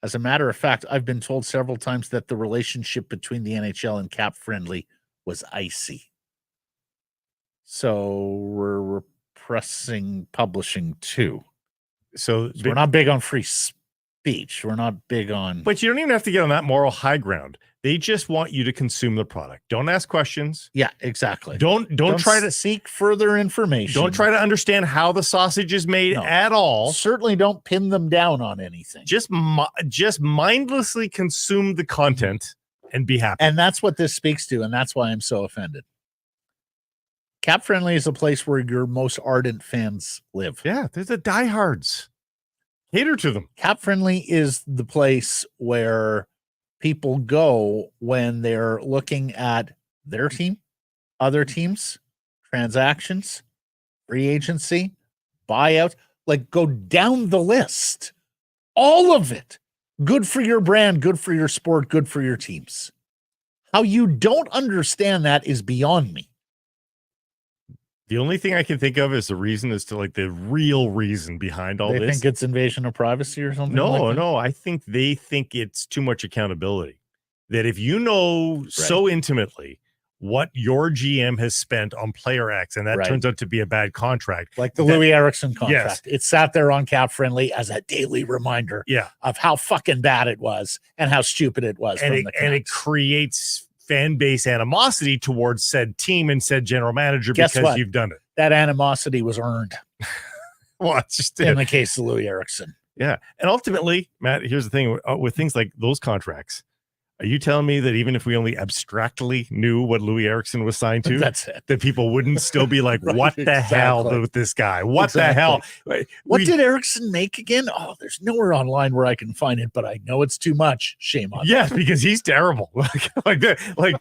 As a matter of fact, I've been told several times that the relationship between the NHL and Cap Friendly was icy. So we're repressing publishing too. So we're not big on free speech. We're not big on..." But you don't even have to get on that moral high ground. They just want you to consume the product. Don't ask questions. Yeah, exactly. Don't try to seek further information. Don't try to understand how the sausage is made at all. Certainly don't pin them down on anything. Just mindlessly consume the content and be happy. And that's what this speaks to, and that's why I'm so offended. Cap Friendly is a place where your most ardent fans live. Yeah, there's the diehards. Cater to them. Cap Friendly is the place where people go when they're looking at their team, other teams, transactions, free agency, buyout, like go down the list. All of it. Good for your brand, good for your sport, good for your teams. How you don't understand that is beyond me. The only thing I can think of is the reason as to like the real reason behind all this. They think it's invasion of privacy or something? No. I think they think it's too much accountability. That if you know so intimately what your GM has spent on player X and that turns out to be a bad contract. Like the Louis Eriksson contract. Yes. It sat there on Cap Friendly as a daily reminder of how fucking bad it was and how stupid it was. And it creates fan base animosity towards said team and said general manager because you've done it. That animosity was earned. Well, it's just in the case of Louis Eriksson. Yeah. And ultimately, Matt, here's the thing with things like those contracts. Are you telling me that even if we only abstractly knew what Louis Eriksson was signed to, that's it, that people wouldn't still be like, what the hell with this guy? What the hell? What did Eriksson make again? Oh, there's nowhere online where I can find it, but I know it's too much. Shame on me. Because he's terrible. like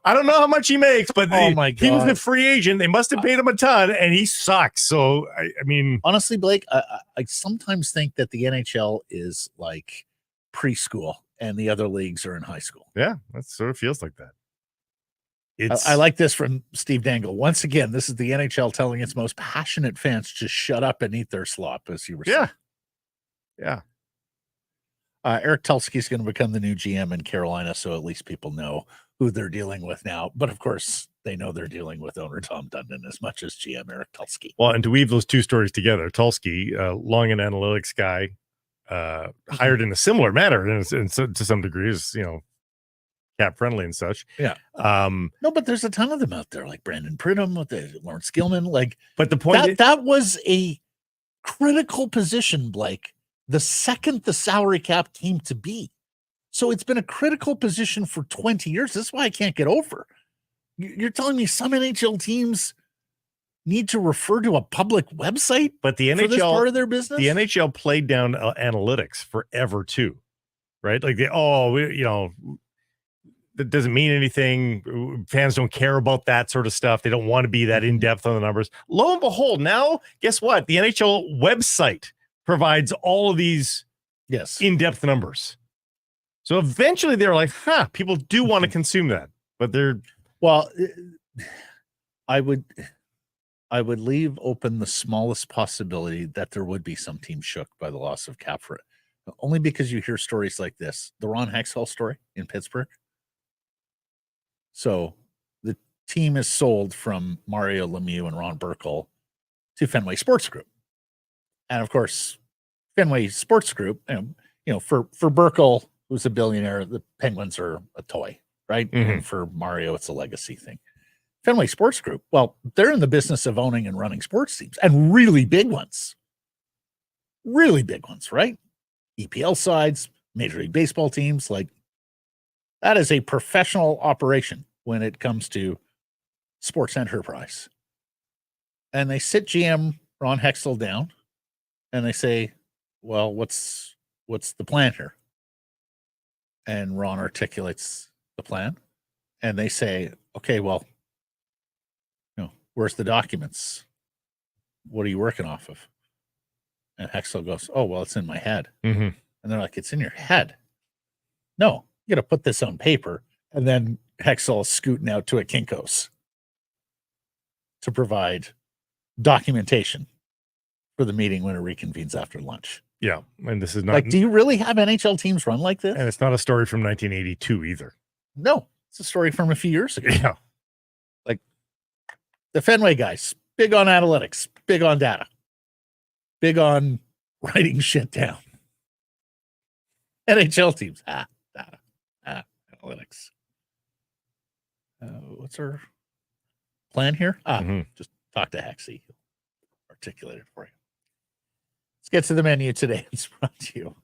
I don't know how much he makes, but he was a free agent. They must have paid him a ton, and he sucks. So, I mean. Honestly, Blake, I sometimes think that the NHL is like preschool. And the other leagues are in high school. Yeah, that sort of feels like that. I like this from Steve Dangle. Once again, this is the NHL telling its most passionate fans to shut up and eat their slop, as you were saying. Yeah. Eric Tulski is going to become the new GM in Carolina, so at least people know who they're dealing with now. But of course, they know they're dealing with owner Tom Dundon as much as GM Eric Tulski. Well, and to weave those two stories together, Tulski, long and analytics guy, hired in a similar manner, and to some degrees, cap friendly and such. Yeah. No, but there's a ton of them out there, like Brandon Pridham, with the Lawrence Gilman. But the point that was a critical position, Blake, the second the salary cap came to be. So it's been a critical position for 20 years. That's why I can't get over. You're telling me some NHL teams need to refer to a public website, but the NHL, for this part of their business? The NHL played down analytics forever too, right? Like that doesn't mean anything. Fans don't care about that sort of stuff. They don't want to be that in depth on the numbers. Lo and behold, now guess what? The NHL website provides all of these in depth numbers. So eventually they're like, people do want to consume that, but they're I would leave open the smallest possibility that there would be some team shook by the loss of cap for it. Only because you hear stories like this. The Ron Hextall story in Pittsburgh. So the team is sold from Mario Lemieux and Ron Burkle to Fenway Sports Group. And of course, Fenway Sports Group, for Burkle, who's a billionaire, the Penguins are a toy, right? Mm-hmm. And for Mario, it's a legacy thing. Fenway Sports Group, well, they're in the business of owning and running sports teams, and really big ones. Really big ones, right? EPL sides, Major League Baseball teams, that is a professional operation when it comes to sports enterprise. And they sit GM Ron Hextall down and they say, well, what's the plan here? And Ron articulates the plan and they say, okay, well, where's the documents? What are you working off of? And Hextall goes, oh, well, it's in my head. Mm-hmm. And they're like, it's in your head. No, you got to put this on paper. And then Hextall scooting out to a Kinko's to provide documentation for the meeting when it reconvenes after lunch. Yeah. And this is not do you really have NHL teams run like this? And it's not a story from 1982 either. No, it's a story from a few years ago. Yeah. The Fenway guys, big on analytics, big on data, big on writing shit down. NHL teams, data, analytics. What's our plan here? Just talk to Hexie. He'll articulate it for you. Let's get to the menu today. It's brought to you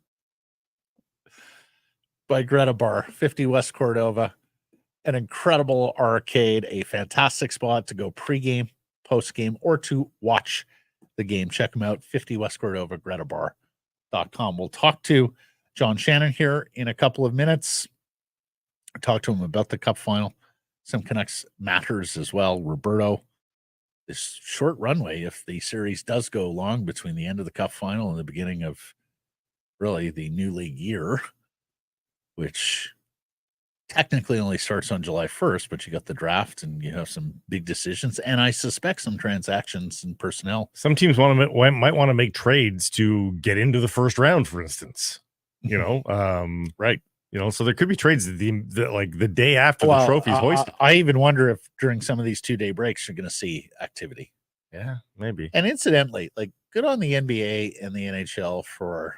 by Greta Bar, 50 West Cordova. An incredible arcade, a fantastic spot to go pregame, postgame, or to watch the game. Check them out, 50 West Cordova, gretabar.com. We'll talk to John Shannon here in a couple of minutes. Talk to him about the Cup Final. Some Canucks matters as well. Roberto, this short runway, if the series does go long between the end of the Cup Final and the beginning of really the new league year, which technically only starts on July 1st, but you got the draft and you have some big decisions, and I suspect some transactions and personnel. Some teams might want to make trades to get into the first round, for instance. Right. So there could be trades the day after the trophy's hoisted. I even wonder if during some of these 2-day breaks you're going to see activity. Yeah, maybe. And incidentally, good on the NBA and the NHL for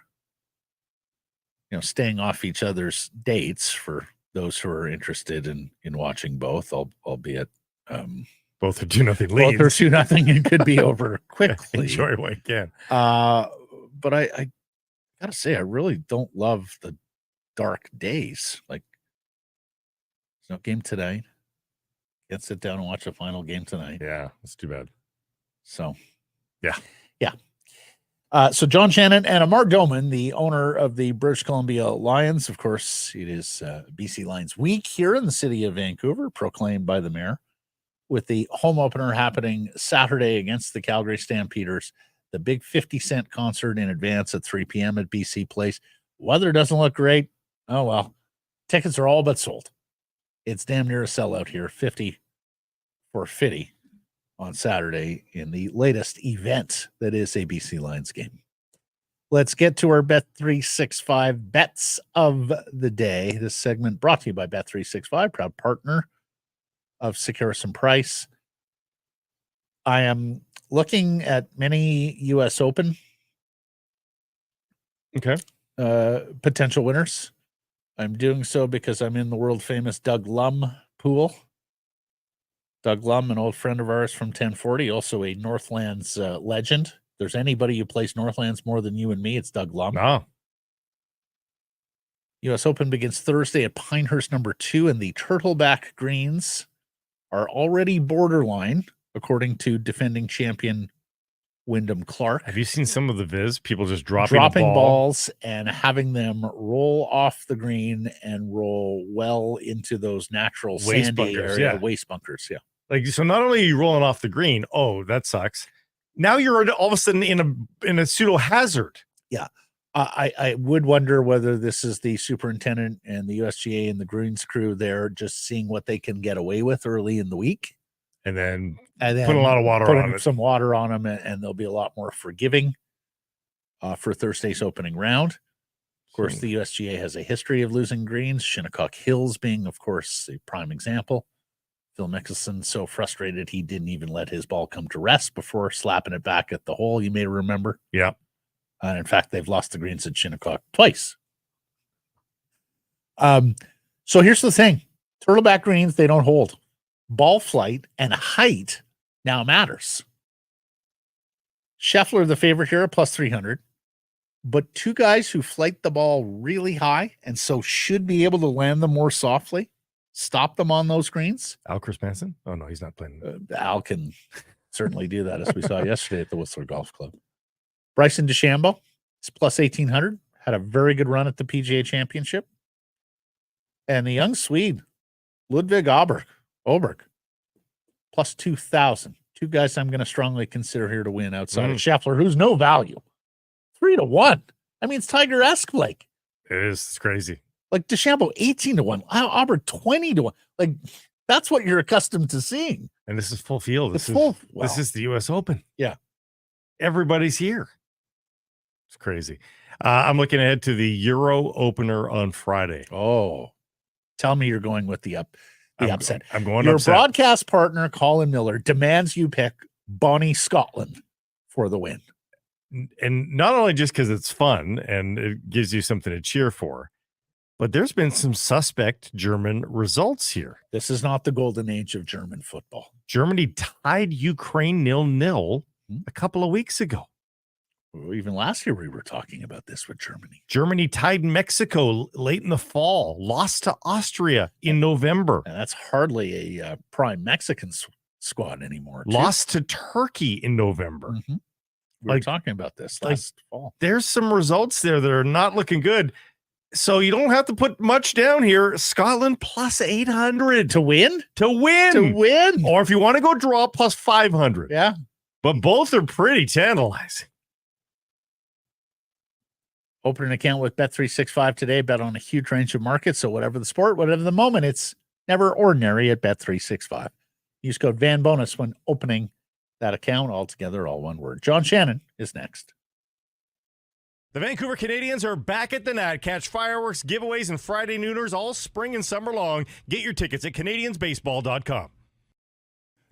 staying off each other's dates for those who are interested in watching both, albeit both are 2-0 leads. Both are 2-0 and could be over quickly. Enjoy what you can. But I gotta say, I really don't love the dark days. There's no game tonight. Can't sit down and watch a final game tonight. Yeah, that's too bad. So, yeah. So John Shannon and Amar Doman, the owner of the British Columbia Lions. Of course, it is BC Lions Week here in the city of Vancouver, proclaimed by the mayor, with the home opener happening Saturday against the Calgary Stampeders. The big 50-cent concert in advance at 3 p.m. at BC Place. Weather doesn't look great. Oh, well. Tickets are all but sold. It's damn near a sellout here. 50 for 50 on Saturday in the latest event that is a BC Lions game. Let's get to our Bet365 bets of the day. This segment brought to you by Bet365, proud partner of Sekeres Price. I am looking at many U.S. Open potential winners. I'm doing so because I'm in the world famous Doug Lum pool. Doug Lum, an old friend of ours from 1040, also a Northlands legend. If there's anybody who plays Northlands more than you and me, it's Doug Lum. No. U.S. Open begins Thursday at Pinehurst number 2, and the Turtleback greens are already borderline, according to defending champion Wyndham Clark. Have you seen some of the viz? People just dropping balls and having them roll off the green and roll well into those natural waste sandy bunkers, area, waste bunkers. Yeah. Like, so not only are you rolling off the green, oh, that sucks. Now you're all of a sudden in a pseudo hazard. Yeah. I would wonder whether this is the superintendent and the USGA and the greens crew there just seeing what they can get away with early in the week. And then put a lot of water on it. Some water on them, and they'll be a lot more forgiving for Thursday's opening round. Of course, the USGA has a history of losing greens, Shinnecock Hills being, of course, a prime example. Phil Mickelson so frustrated he didn't even let his ball come to rest before slapping it back at the hole, you may remember. Yeah. And in fact, they've lost the greens at Shinnecock twice. So here's the thing. Turtleback greens, they don't hold. Ball flight and height now matters. Scheffler, the favorite here, at plus 300. But two guys who flight the ball really high and so should be able to land them more softly, stop them on those greens. Chris Manson? Oh, no, he's not playing. Al can certainly do that, as we saw yesterday at the Whistler Golf Club. Bryson DeChambeau is plus 1,800. Had a very good run at the PGA Championship. And the young Swede, Ludwig Åberg, plus 2,000. Two guys I'm going to strongly consider here to win outside of Scheffler, who's no value. 3-1. I mean, it's Tiger-esque, Blake. It is. It's crazy. Like DeChambeau, 18-1. Åberg, 20-1. Like, that's what you're accustomed to seeing. And this is full field. This is the U.S. Open. Yeah. Everybody's here. It's crazy. I'm looking ahead to the Euro opener on Friday. Oh, tell me you're going with the upset. I'm going Your upset. broadcast partner, Colin Miller, demands you pick Bonnie Scotland for the win. And not only just because it's fun and it gives you something to cheer for, but there's been some suspect German results here. This is not the golden age of German football. Germany tied Ukraine 0-0 a couple of weeks ago. Even last year we were talking about this with Germany. Germany tied Mexico late in the fall, lost to Austria in November. And that's hardly a prime Mexican squad anymore. Lost to Turkey in November. We were talking about this last fall. There's some results there that are not looking good. So you don't have to put much down here. Scotland plus 800 to win. Or if you want to go draw, plus 500. Yeah. But both are pretty tantalizing. Open an account with Bet365 today. Bet on a huge range of markets. So whatever the sport, whatever the moment, it's never ordinary at Bet365. Use code VANBONUS when opening that account. Altogether, all one word. John Shannon is next. The Vancouver Canadians are back at the net. Catch fireworks, giveaways, and Friday nooners all spring and summer long. Get your tickets at CanadiansBaseball.com.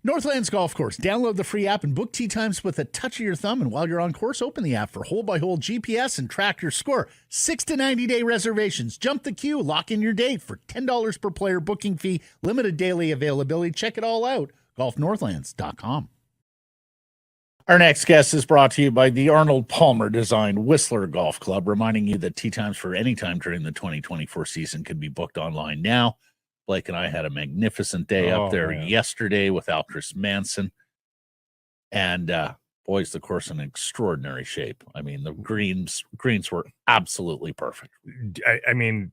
Northlands Golf Course. Download the free app and book tee times with a touch of your thumb. And while you're on course, open the app for hole-by-hole GPS and track your score. 6 to 90-day reservations. Jump the queue. Lock in your date for $10 per player booking fee. Limited daily availability. Check it all out. GolfNorthlands.com. Our next guest is brought to you by the Arnold Palmer designed Whistler Golf Club, reminding you that tee times for any time during the 2024 season can be booked online now. Blake and I had a magnificent day up there yesterday with Chris Manson. And boys, the course in extraordinary shape. I mean, the greens were absolutely perfect. I mean,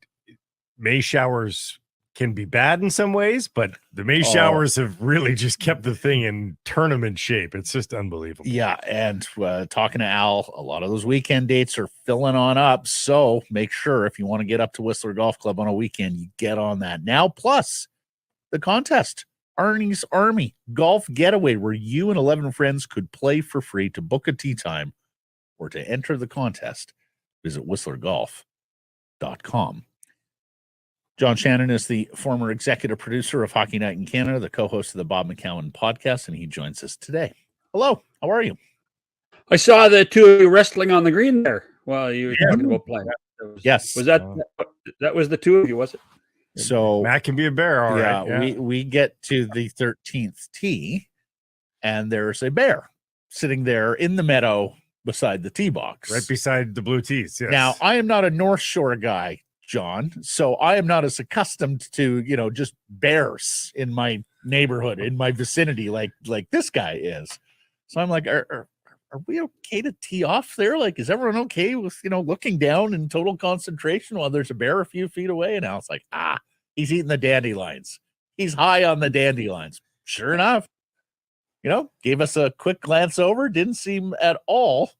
May showers can be bad in some ways, but the May showers have really just kept the thing in tournament shape. It's just unbelievable. Yeah, and talking to Al, a lot of those weekend dates are filling on up, so make sure if you want to get up to Whistler Golf Club on a weekend, you get on that now. Plus, the contest, Arnie's Army Golf Getaway, where you and 11 friends could play for free. To book a tee time, or to enter the contest, visit whistlergolf.com. John Shannon is the former executive producer of Hockey Night in Canada, the co-host of the Bob McCown podcast, and he joins us today. Hello, how are you? I saw the two of you wrestling on the green there while you were talking about playing. Yes. Was that was the two of you, was it? So Matt can be a bear, all right. Yeah. We get to the 13th tee, and there's a bear sitting there in the meadow beside the tee box. Right beside the blue tees, yes. Now, I am not a North Shore guy, John, so I am not as accustomed to, just bears in my neighborhood, in my vicinity, like this guy is. So I'm like, are we okay to tee off there? Like, is everyone okay with, looking down in total concentration while there's a bear a few feet away? And I was like, he's eating the dandelions. He's high on the dandelions. Sure enough, gave us a quick glance over, didn't seem at all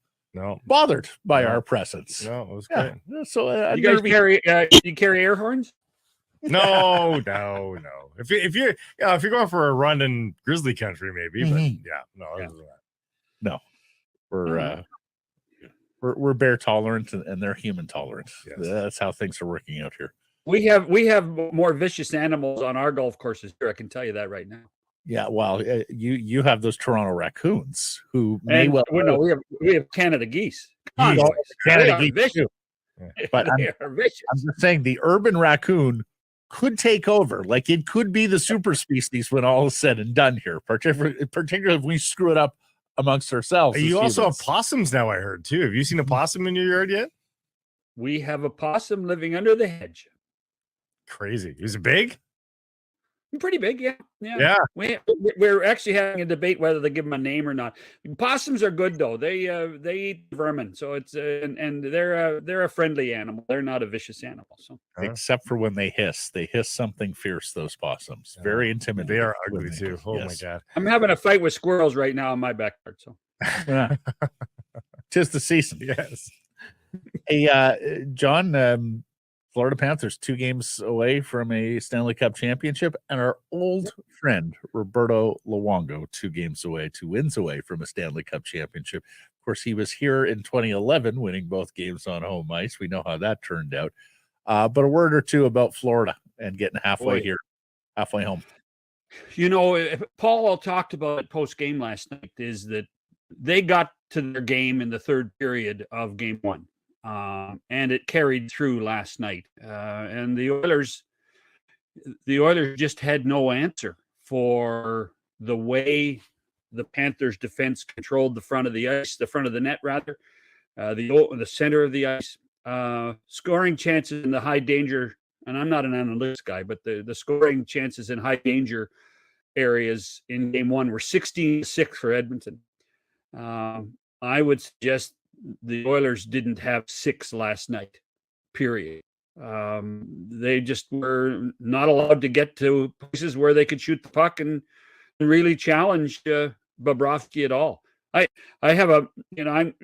bothered by our presence. No, it was great. So you guys carry air horns? No. If you're going for a run in grizzly country, maybe, but other than that. No. We're bear tolerant and they're human tolerant. Yes. That's how things are working out here. We have more vicious animals on our golf courses here. I can tell you that right now. Yeah, well, you have those Toronto raccoons who we have Canada geese. Canada geese vicious. too. But I'm just saying the urban raccoon could take over. Like, it could be the super species when all is said and done here, particularly if we screw it up amongst ourselves. You also have possums now, I heard, too. Have you seen a possum in your yard yet? We have a possum living under the hedge. Crazy. Is it big? Pretty big, yeah. We're actually having a debate whether to give them a name or not. Possums are good though; they eat vermin, so it's and they're a friendly animal. They're not a vicious animal. So except for when they hiss something fierce. Those possums, very intimidating. They are ugly too. Oh my god! I'm having a fight with squirrels right now in my backyard. So, tis the season. Yes. Hey, John. Florida Panthers 2 games away from a Stanley Cup championship, and our old friend Roberto Luongo 2 wins away from a Stanley Cup championship. Of course, he was here in 2011, winning both games on home ice. We know how that turned out. But a word or two about Florida and getting halfway home. Paul talked about it post-game last night, is that they got to their game in the third period of game 1. And it carried through last night. And the Oilers just had no answer for the way the Panthers defense controlled the front of the net, the center of the ice, scoring chances in the high danger. And I'm not an analytics guy, but the scoring chances in high danger areas in game 1 were 16-6 for Edmonton. I would suggest the Oilers didn't have 6 last night, period. They just were not allowed to get to places where they could shoot the puck and really challenge Bobrovsky at all. I have when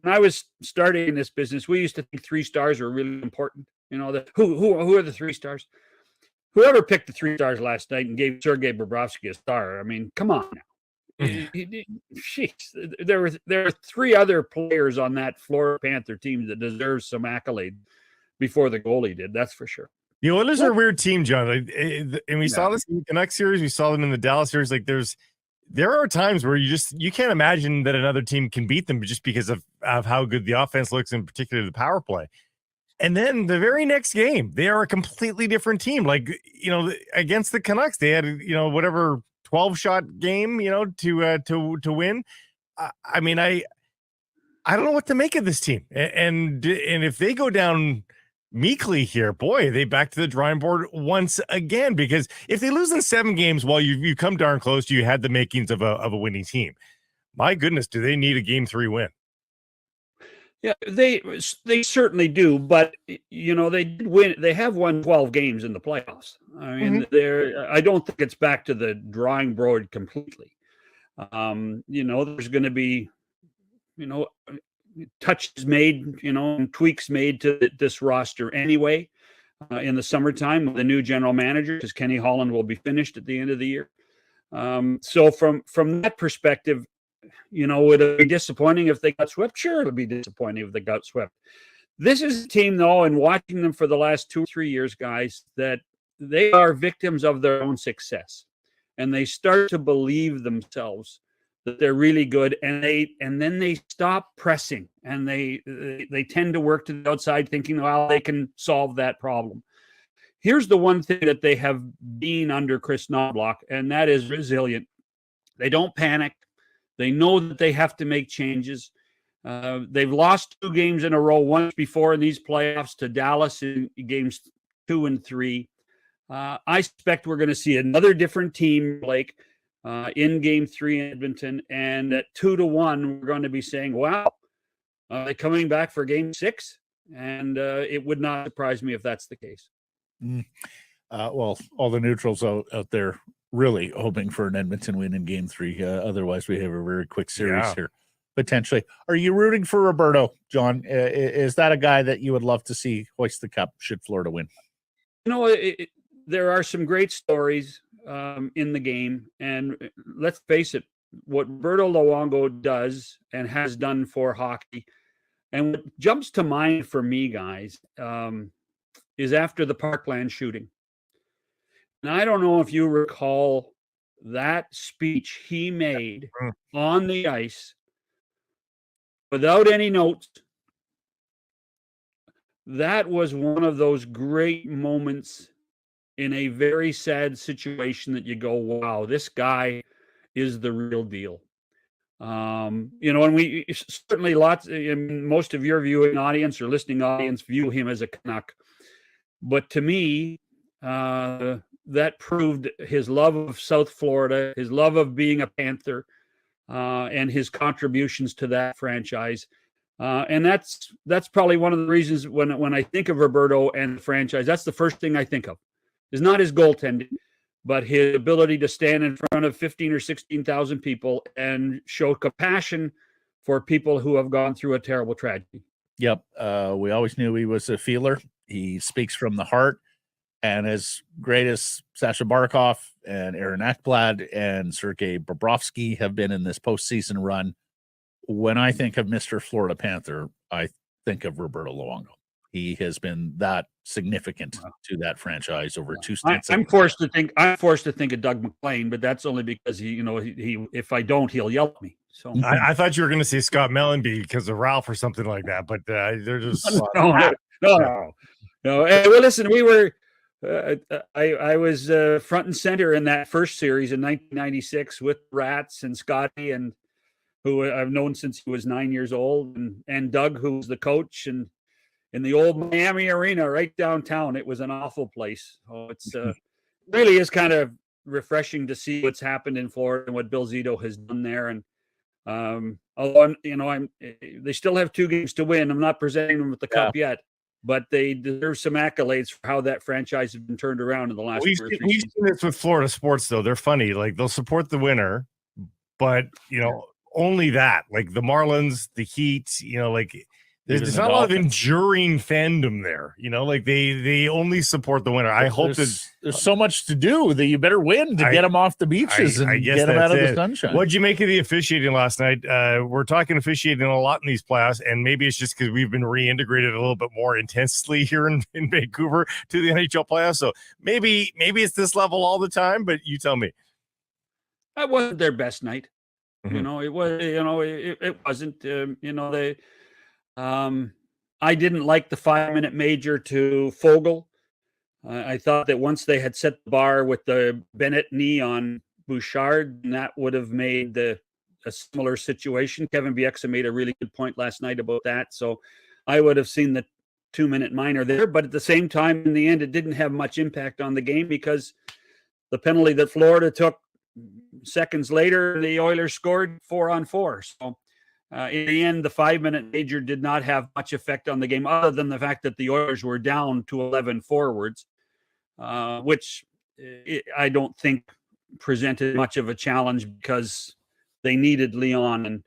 I was starting in this business, we used to think 3 stars were really important. Who are the 3 stars? Whoever picked the 3 stars last night and gave Sergei Bobrovsky a star, I mean, come on now. There were 3 other players on that Florida Panther team that deserve some accolade before the goalie did. That's for sure. The Oilers are a weird team, John. And we saw this in the Canucks series. We saw them in the Dallas series. Like, there are times where you can't imagine that another team can beat them just because of how good the offense looks, and particularly the power play. And then the very next game, they are a completely different team. Like, against the Canucks, they had, 12-shot game, to win. I mean, I don't know what to make of this team. And if they go down meekly here, boy, they back to the drawing board once again, because if they lose in 7 games, while you come darn close, you had the makings of a winning team. My goodness, do they need a game 3 win? Yeah, they certainly do, but they did win. They have won 12 games in the playoffs. I mean, I don't think it's back to the drawing board completely. There's going to be, touches made, and tweaks made to this roster anyway in the summertime with the new general manager, because Kenny Holland will be finished at the end of the year. So from that perspective, would it be disappointing if they got swept? Sure, it'll be disappointing if they got swept. This is a team, though, and watching them for the last 2 or 3 years, guys, that they are victims of their own success. And they start to believe themselves that they're really good, and then they stop pressing, and they tend to work to the outside thinking, well, they can solve that problem. Here's the one thing that they have been under Chris Knobloch, and that is resilient. They don't panic. They know that they have to make changes. They've lost 2 games in a row once before in these playoffs to Dallas in games 2 and 3. I expect we're going to see another different team, Blake, in game 3 in Edmonton. And at 2-1, we're going to be saying, wow, are they coming back for game 6? And it would not surprise me if that's the case. Well, all the neutrals out there really hoping for an Edmonton win in game 3. Otherwise, we have a very quick series here, potentially. Are you rooting for Roberto, John? Is that a guy that you would love to see hoist the cup should Florida win? There are some great stories in the game. And let's face it, what Roberto Luongo does and has done for hockey, and what jumps to mind for me, guys, is after the Parkland shooting. And I don't know if you recall that speech he made on the ice without any notes. That was one of those great moments in a very sad situation that you go, wow, this guy is the real deal. And we certainly most of your viewing audience or listening audience view him as a Canuck. But to me, that proved his love of South Florida, his love of being a Panther, and his contributions to that franchise. And that's probably one of the reasons when I think of Roberto and the franchise, that's the first thing I think of. Is not his goaltending, but his ability to stand in front of 15 or 16,000 people and show compassion for people who have gone through a terrible tragedy. Yep. We always knew he was a feeler. He speaks from the heart. And as great as Sasha Barkov and Aaron Ekblad and Sergei Bobrovsky have been in this postseason run, when I think of Mr. Florida Panther, I think of Roberto Luongo. He has been that significant to that franchise over 2 stints. I'm forced to think of Doug McLean, but that's only because he if I don't, he'll yell at me. So I thought you were going to say Scott Mellenby because of Ralph or something like that, but they're just no. Well, listen, we were. I was front and center in that first series in 1996 with Rats and Scotty, and who I've known since he was 9 years old, and Doug, who was the coach, and in the old Miami Arena right downtown. It was an awful place. Oh, it's really is kind of refreshing to see what's happened in Florida and what Bill Zito has done there. And although they still have 2 games to win, I'm not presenting them with the cup yet, but they deserve some accolades for how that franchise has been turned around in the last 2 or 3 seasons. We've seen this with Florida sports, though. They're funny. Like, they'll support the winner, but only that. Like the Marlins, the Heat, there's not a lot of enduring fandom there. Like they only support the winner. I hope there's so much to do that you better win to get them off the beaches and get them out of the sunshine. What'd you make of the officiating last night? We're talking officiating a lot in these playoffs, and maybe it's just because we've been reintegrated a little bit more intensely here in Vancouver to the NHL playoffs. So maybe it's this level all the time, but you tell me. That wasn't their best night. Mm-hmm. It was. It wasn't. They. I didn't like the 5-minute major to Fogle. I thought that once they had set the bar with the Bennett knee on Bouchard, that would have made a similar situation. Kevin Bieksa made a really good point last night about that. So I would have seen the 2-minute minor there. But at the same time, in the end, it didn't have much impact on the game because the penalty that Florida took seconds later, the Oilers scored 4-on-4. So in the end, the 5-minute major did not have much effect on the game other than the fact that the Oilers were down to 11 forwards, which I don't think presented much of a challenge because they needed Leon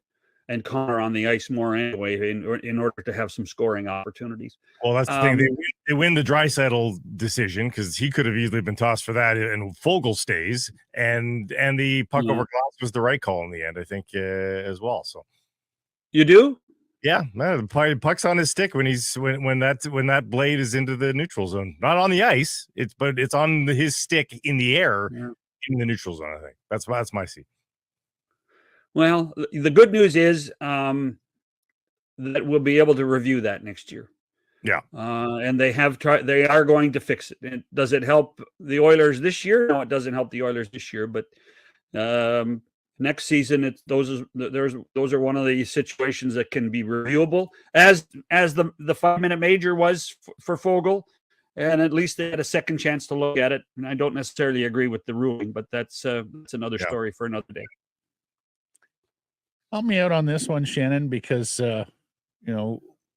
and Connor on the ice more anyway in order to have some scoring opportunities. Well, that's the thing. They win the Draisaitl decision because he could have easily been tossed for that, and Fogel stays, and the puck over glass was the right call in the end, I think, as well. So you do? Yeah, man, the puck's on his stick when that blade is into the neutral zone, not on the ice. But it's on his stick in the air in the neutral zone. I think that's my seat. Well, the good news is that we'll be able to review that next year. Yeah. And they have tried. They are going to fix it. And does it help the Oilers this year? No, it doesn't help the Oilers this year. But next season, those are one of the situations that can be reviewable, as the 5-minute major was for Fogel. And at least they had a second chance to look at it. And I don't necessarily agree with the ruling, but that's another story for another day. Help me out on this one, Shannon, because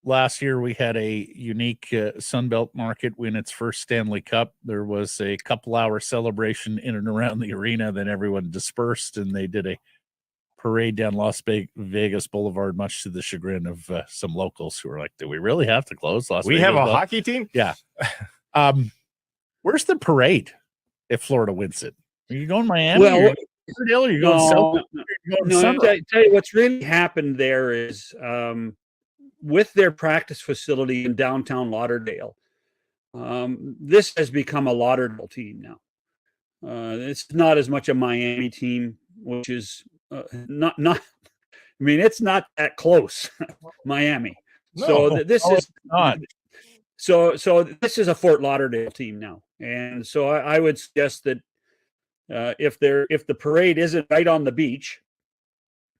last year we had a unique Sunbelt market win its first Stanley Cup. There was a couple-hour celebration in and around the arena. Then everyone dispersed, and they did a parade down Las Vegas Boulevard, much to the chagrin of some locals who were like, "Do we really have to close Las Vegas?" We have a hockey team? Yeah. Where's the parade if Florida wins it? Are you going Miami? Well, or you going South? Tell you what's really happened there is with their practice facility in downtown Lauderdale, this has become a Lauderdale team now. It's not as much a Miami team, which is not. I mean, it's not that close, Miami. No, so this is not. So this is a Fort Lauderdale team now, and so I would suggest that if the parade isn't right on the beach,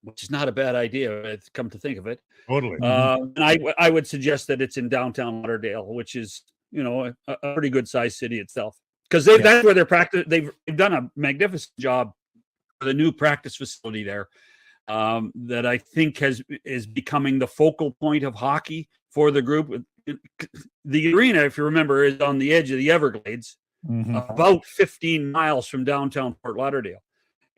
which is not a bad idea, come to think of it. Totally. I would suggest that it's in downtown Lauderdale, which is a pretty good sized city itself, because that's where they're practice. They've done a magnificent job for the new practice facility there. That I think is becoming the focal point of hockey for the group. The arena, if you remember, is on the edge of the Everglades, about 15 miles from downtown Fort Lauderdale.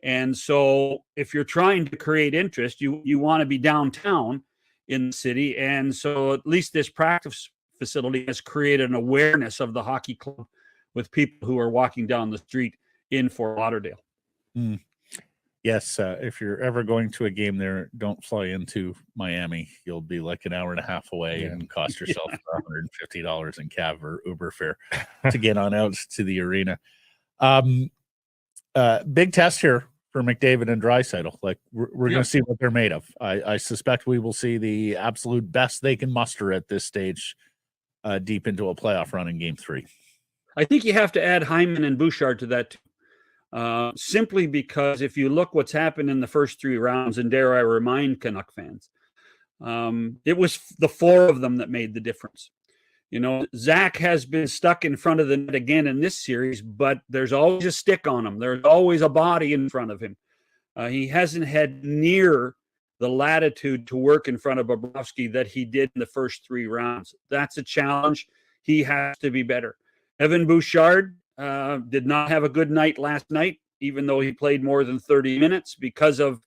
And so if you're trying to create interest, you want to be downtown in the city. And so at least this practice facility has created an awareness of the hockey club with people who are walking down the street in Fort Lauderdale. Yes, if you're ever going to a game there, don't fly into Miami. You'll be like an hour and a half away and cost yourself $150 in cab or Uber fare to get on out to the arena. Big test here for McDavid and Draisaitl. Like we're going to see what they're made of. I suspect we will see the absolute best they can muster at this stage, deep into a playoff run in Game 3. I think you have to add Hyman and Bouchard to that too. Simply because if you look what's happened in the first 3 rounds, and dare I remind Canuck fans, it was the 4 of them that made the difference. Zach has been stuck in front of the net again in this series, but there's always a stick on him. There's always a body in front of him. He hasn't had near the latitude to work in front of Bobrovsky that he did in the first 3 rounds. That's a challenge. He has to be better. Evan Bouchard did not have a good night last night, even though he played more than 30 minutes because of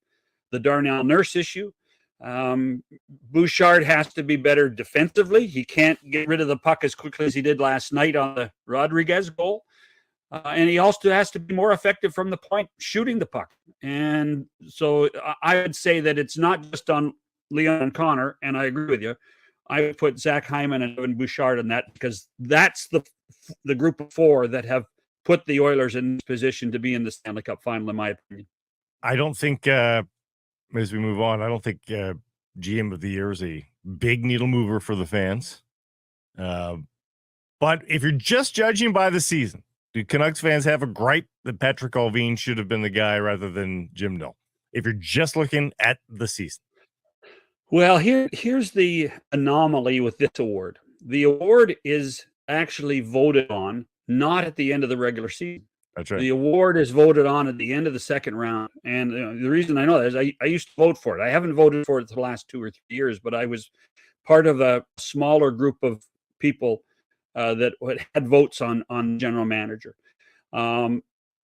the Darnell Nurse issue. Bouchard has to be better defensively. He can't get rid of the puck as quickly as he did last night on the Rodriguez goal. And he also has to be more effective from the point, shooting the puck. And so I would say that it's not just on Leon and Connor, and I agree with you. I would put Zach Hyman and Evan Bouchard in that, because that's the group of 4 that have put the Oilers in this position to be in the Stanley Cup Final, in my opinion. I don't think, as we move on, I don't think GM of the Year is a big needle mover for the fans. But if you're just judging by the season, do Canucks fans have a gripe that Patrik Allvin should have been the guy rather than Jim Nill? If you're just looking at the season. Well, here's the anomaly with this award. The award is actually voted on not at the end of the regular season. That's right. The award is voted on at the end of the second round. And the reason I know that is I used to vote for it. I haven't voted for it the last 2 or 3 years, but I was part of a smaller group of people that had votes on general manager.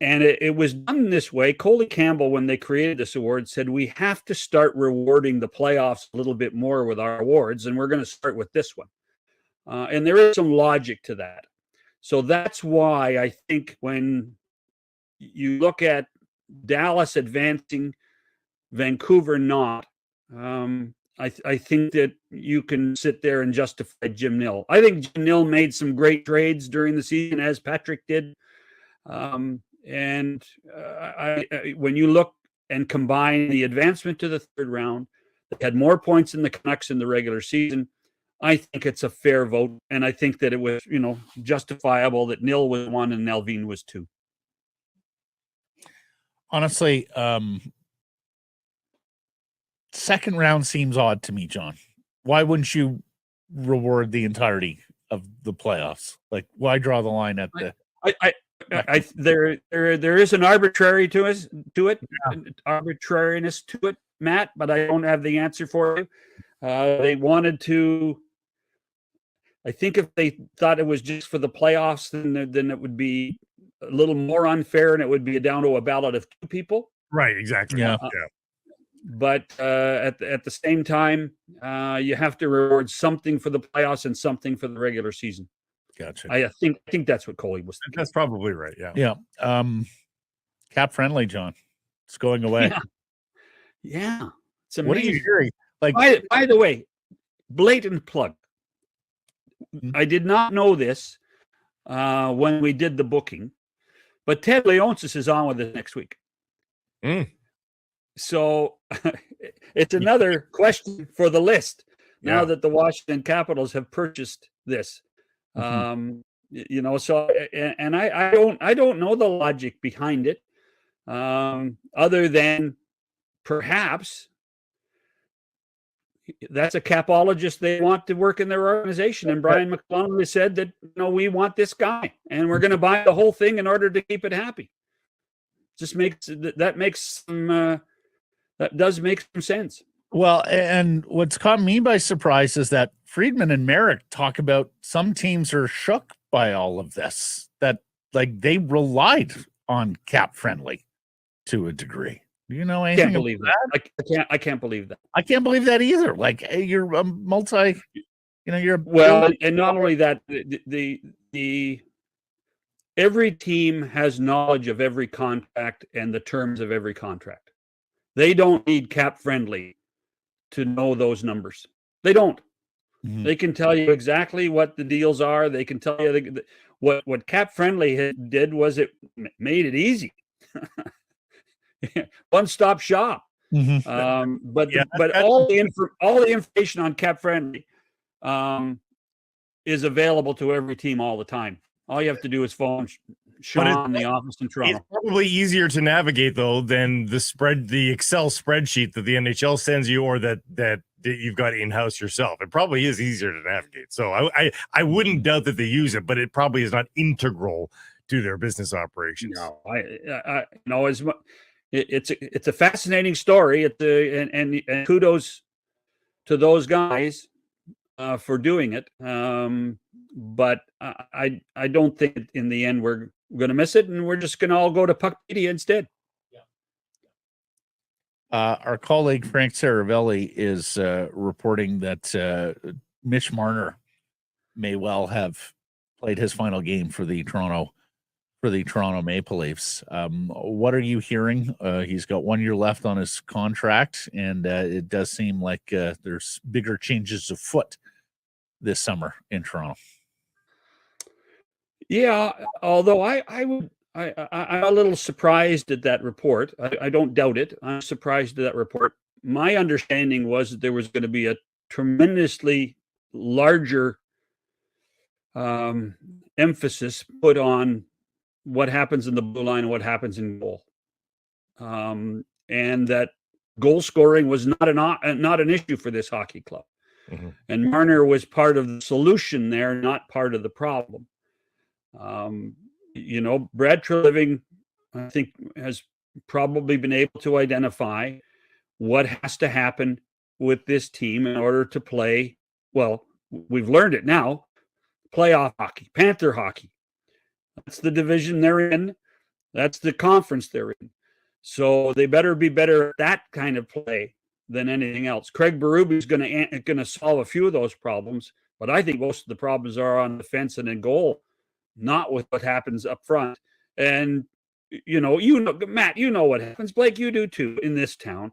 And it was done this way. Coley Campbell, when they created this award, said we have to start rewarding the playoffs a little bit more with our awards, and we're going to start with this one. And there is some logic to that. So that's why I think when you look at Dallas advancing, Vancouver not, I think that you can sit there and justify Jim Nill. I think Jim Nill made some great trades during the season, as Patrik did. When you look and combine the advancement to the third round, they had more points than the Canucks in the regular season. I think it's a fair vote, and I think that it was, justifiable that Nill was 1 and Allvin was 2. Honestly, second round seems odd to me, John. Why wouldn't you reward the entirety of the playoffs? Like, why draw the line at the? There is an arbitrariness to it, Matt, but I don't have the answer for you. They wanted to. I think if they thought it was just for the playoffs, then it would be a little more unfair, and it would be down to a ballot of 2 people. Right, exactly. Yeah. But at the same time, you have to reward something for the playoffs and something for the regular season. Gotcha. I think that's what Coley was thinking. That's probably right. Yeah. Yeah. Cap friendly, John. It's going away. Yeah. It's amazing. What are you hearing? Like, by the way, blatant plug. I did not know this when we did the booking, but Ted Leonsis is on with us next week. So it's another question for the list now that the Washington Capitals have purchased this. So and I don't know the logic behind it, other than perhaps that's a capologist they want to work in their organization. And Brian McClellan has said that, we want this guy and we're going to buy the whole thing in order to keep it happy. That does make some sense. Well, and what's caught me by surprise is that Friedman and Merrick talk about some teams are shook by all of this, that like they relied on cap friendly to a degree. Do you know anything? I can't believe that. I can't believe that. I can't believe that either. Like, you're a multi, you're and not only that, the every team has knowledge of every contract and the terms of every contract. They don't need cap friendly to know those numbers. They don't. Mm-hmm. They can tell you exactly what the deals are. They can tell you what cap friendly did was it made it easy. One-stop shop. Mm-hmm. But all the information on cap friendly is available to every team all the time. All you have to do is phone Sean in the office in Toronto. It's probably easier to navigate though than the Excel spreadsheet that the NHL sends you, or that you've got in-house yourself. It probably is easier to navigate. So I wouldn't doubt that they use it, but it probably is not integral to their business operations. No, I know it's a fascinating story. And kudos to those guys for doing it. But I don't think in the end we're going to miss it, and we're just going to all go to Puckpedia instead. Our colleague Frank Saravelli is reporting that Mitch Marner may well have played his final game for the Toronto Maple Leafs. What are you hearing? He's got 1 year left on his contract, and it does seem like there's bigger changes afoot this summer in Toronto. Yeah, although I'm a little surprised at that report. I don't doubt it. I'm surprised at that report. My understanding was that there was going to be a tremendously larger emphasis put on what happens in the blue line and what happens in goal, and that goal scoring was not an issue for this hockey club. Mm-hmm. And Marner was part of the solution there, not part of the problem. Brad Treliving, I think, has probably been able to identify what has to happen with this team in order to play. Well, we've learned it now. Playoff hockey, Panther hockey. That's the division they're in. That's the conference they're in. So they better be better at that kind of play than anything else. Craig Berube is going to solve a few of those problems, but I think most of the problems are on the fence and in goal, not with what happens up front. And Matt, you know what happens. Blake, you do too in this town.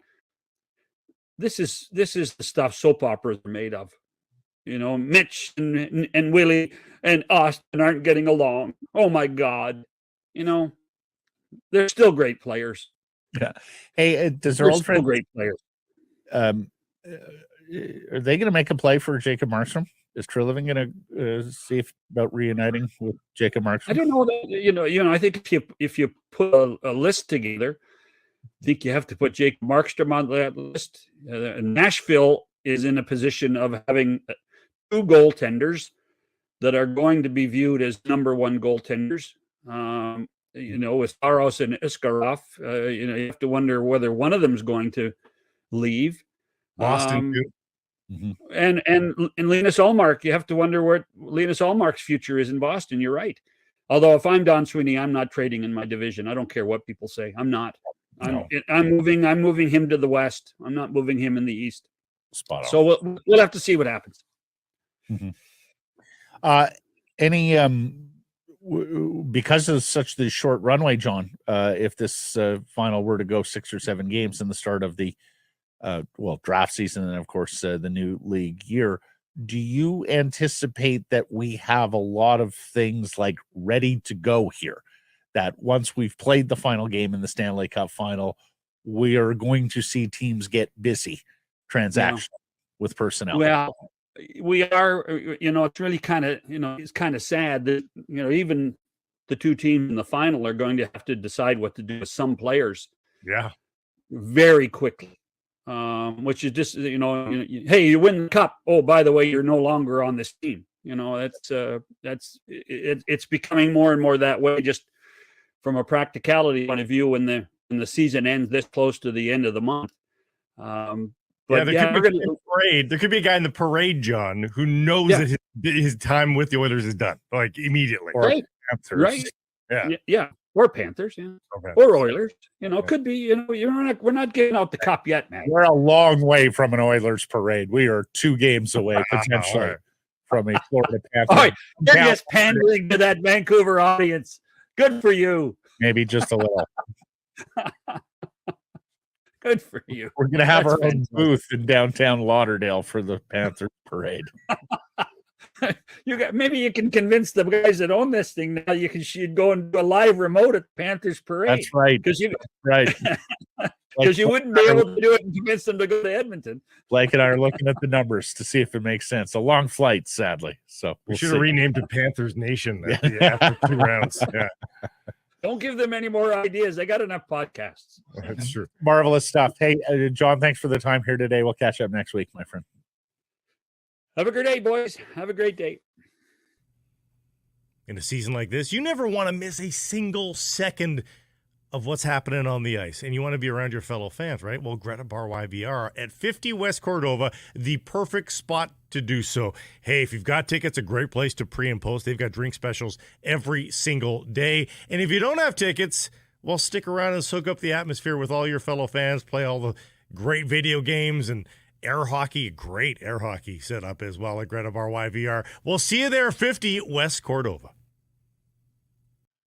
This is the stuff soap operas are made of. Mitch and Willie and Austin aren't getting along. Oh my God. They're still great players. Yeah. Hey, does their old friend great players? Are they going to make a play for Jacob Markstrom? Is Treliving going to see about reuniting with Jacob Markstrom? I don't know that, I think if you put a list together, I think you have to put Jacob Markstrom on that list. Nashville is in a position of having 2 goaltenders that are going to be viewed as number 1 goaltenders. With Saros and Iskarov, you have to wonder whether one of them is going to leave. Boston too. And Linus Ullmark, you have to wonder where Linus Ullmark's future is in Boston. You're right. Although if I'm Don Sweeney, I'm not trading in my division. I don't care what people say. I'm not. I'm moving him to the West. I'm not moving him in the East. Spot on. So we'll have to see what happens. Because of such the short runway, John, if this final were to go 6 or 7 games in the start of the draft season, and of course the new league year, do you anticipate that we have a lot of things like ready to go here, that once we've played the final game in the Stanley Cup Final, we are going to see teams get busy transactional with personnel? Well, we are, it's really it's kind of sad that, even the 2 teams in the final are going to have to decide what to do with some players. Yeah. Very quickly. Which is just, hey, you win the cup. Oh, by the way, you're no longer on this team. It's becoming more and more that way, just from a practicality point of view when the season ends this close to the end of the month. There could be a guy in the parade, John, who knows that his time with the Oilers is done, like immediately. Right. Panthers. Right. Yeah. Or Panthers, or Oilers. Could be. We're not getting out the cup yet, man. We're a long way from an Oilers parade. We are 2 games away potentially from a Florida Panthers. Oh, you're just pandering to that Vancouver audience. Good for you. Maybe just a little. Good for you. We're going to have our own booth in downtown Lauderdale for the Panthers parade. Maybe you can convince the guys that own this thing now. You'd go and do a live remote at the Panthers parade. That's right. Because you wouldn't be able to do it and convince them to go to Edmonton. Blake and I are looking at the numbers to see if it makes sense. A long flight, sadly. So we should have renamed it Panthers Nation after 2 rounds. Yeah. Don't give them any more ideas. They got enough podcasts. That's true. Marvelous stuff. Hey, John, thanks for the time here today. We'll catch up next week, my friend. Have a great day, boys. Have a great day. In a season like this, you never want to miss a single second of what's happening on the ice, and you want to be around your fellow fans, right? Well, Greta Bar YVR at 50 West Cordova, the perfect spot to do so. Hey, if you've got tickets, a great place to pre and post. They've got drink specials every single day. And if you don't have tickets, well, stick around and soak up the atmosphere with all your fellow fans, play all the great video games and air hockey, great air hockey set up as well at Greta Bar YVR. We'll see you there, 50 West Cordova.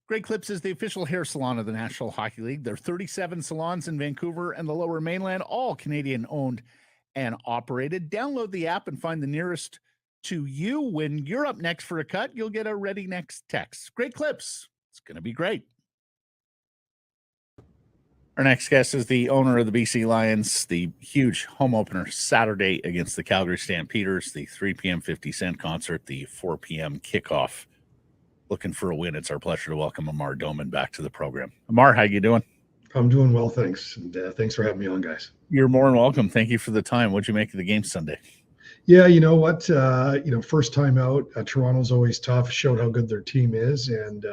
Great Clips is the official hair salon of the National Hockey League. There are 37 salons in Vancouver and the Lower Mainland, all Canadian-owned and operated. Download the app and find the nearest to you. When you're up next for a cut, you'll get a Ready Next text. Great Clips. It's going to be great. Our next guest is the owner of the BC Lions, the huge home opener Saturday against the Calgary Stampeders, the 3 p.m. 50 cent concert, the 4 p.m. kickoff. Looking for a win. It's our pleasure to welcome Amar Doman back to the program. Amar, how you doing? I'm doing well, thanks. And thanks for having me on, guys. You're more than welcome. Thank you for the time. What'd you make of the game Sunday? Yeah, you know what? First time out, Toronto's always tough. Showed how good their team is, and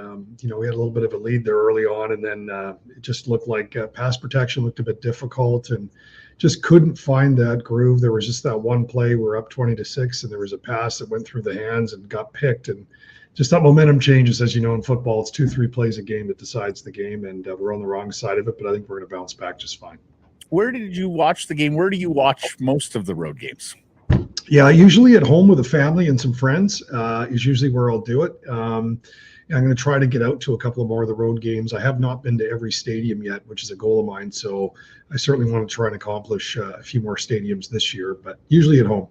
we had a little bit of a lead there early on, and then it just looked like pass protection looked a bit difficult, and just couldn't find that groove. There was just that one play we're up 20-6, and there was a pass that went through the hands and got picked, and just that momentum changes, as you know, in football. It's 2-3 plays a game that decides the game, and we're on the wrong side of it, but I think we're going to bounce back just fine. Where did you watch the game? Where do you watch most of the road games? Yeah, usually at home with a family and some friends is usually where I'll do it. I'm going to try to get out to a couple of more of the road games. I have not been to every stadium yet, which is a goal of mine. So I certainly want to try and accomplish a few more stadiums this year, but usually at home.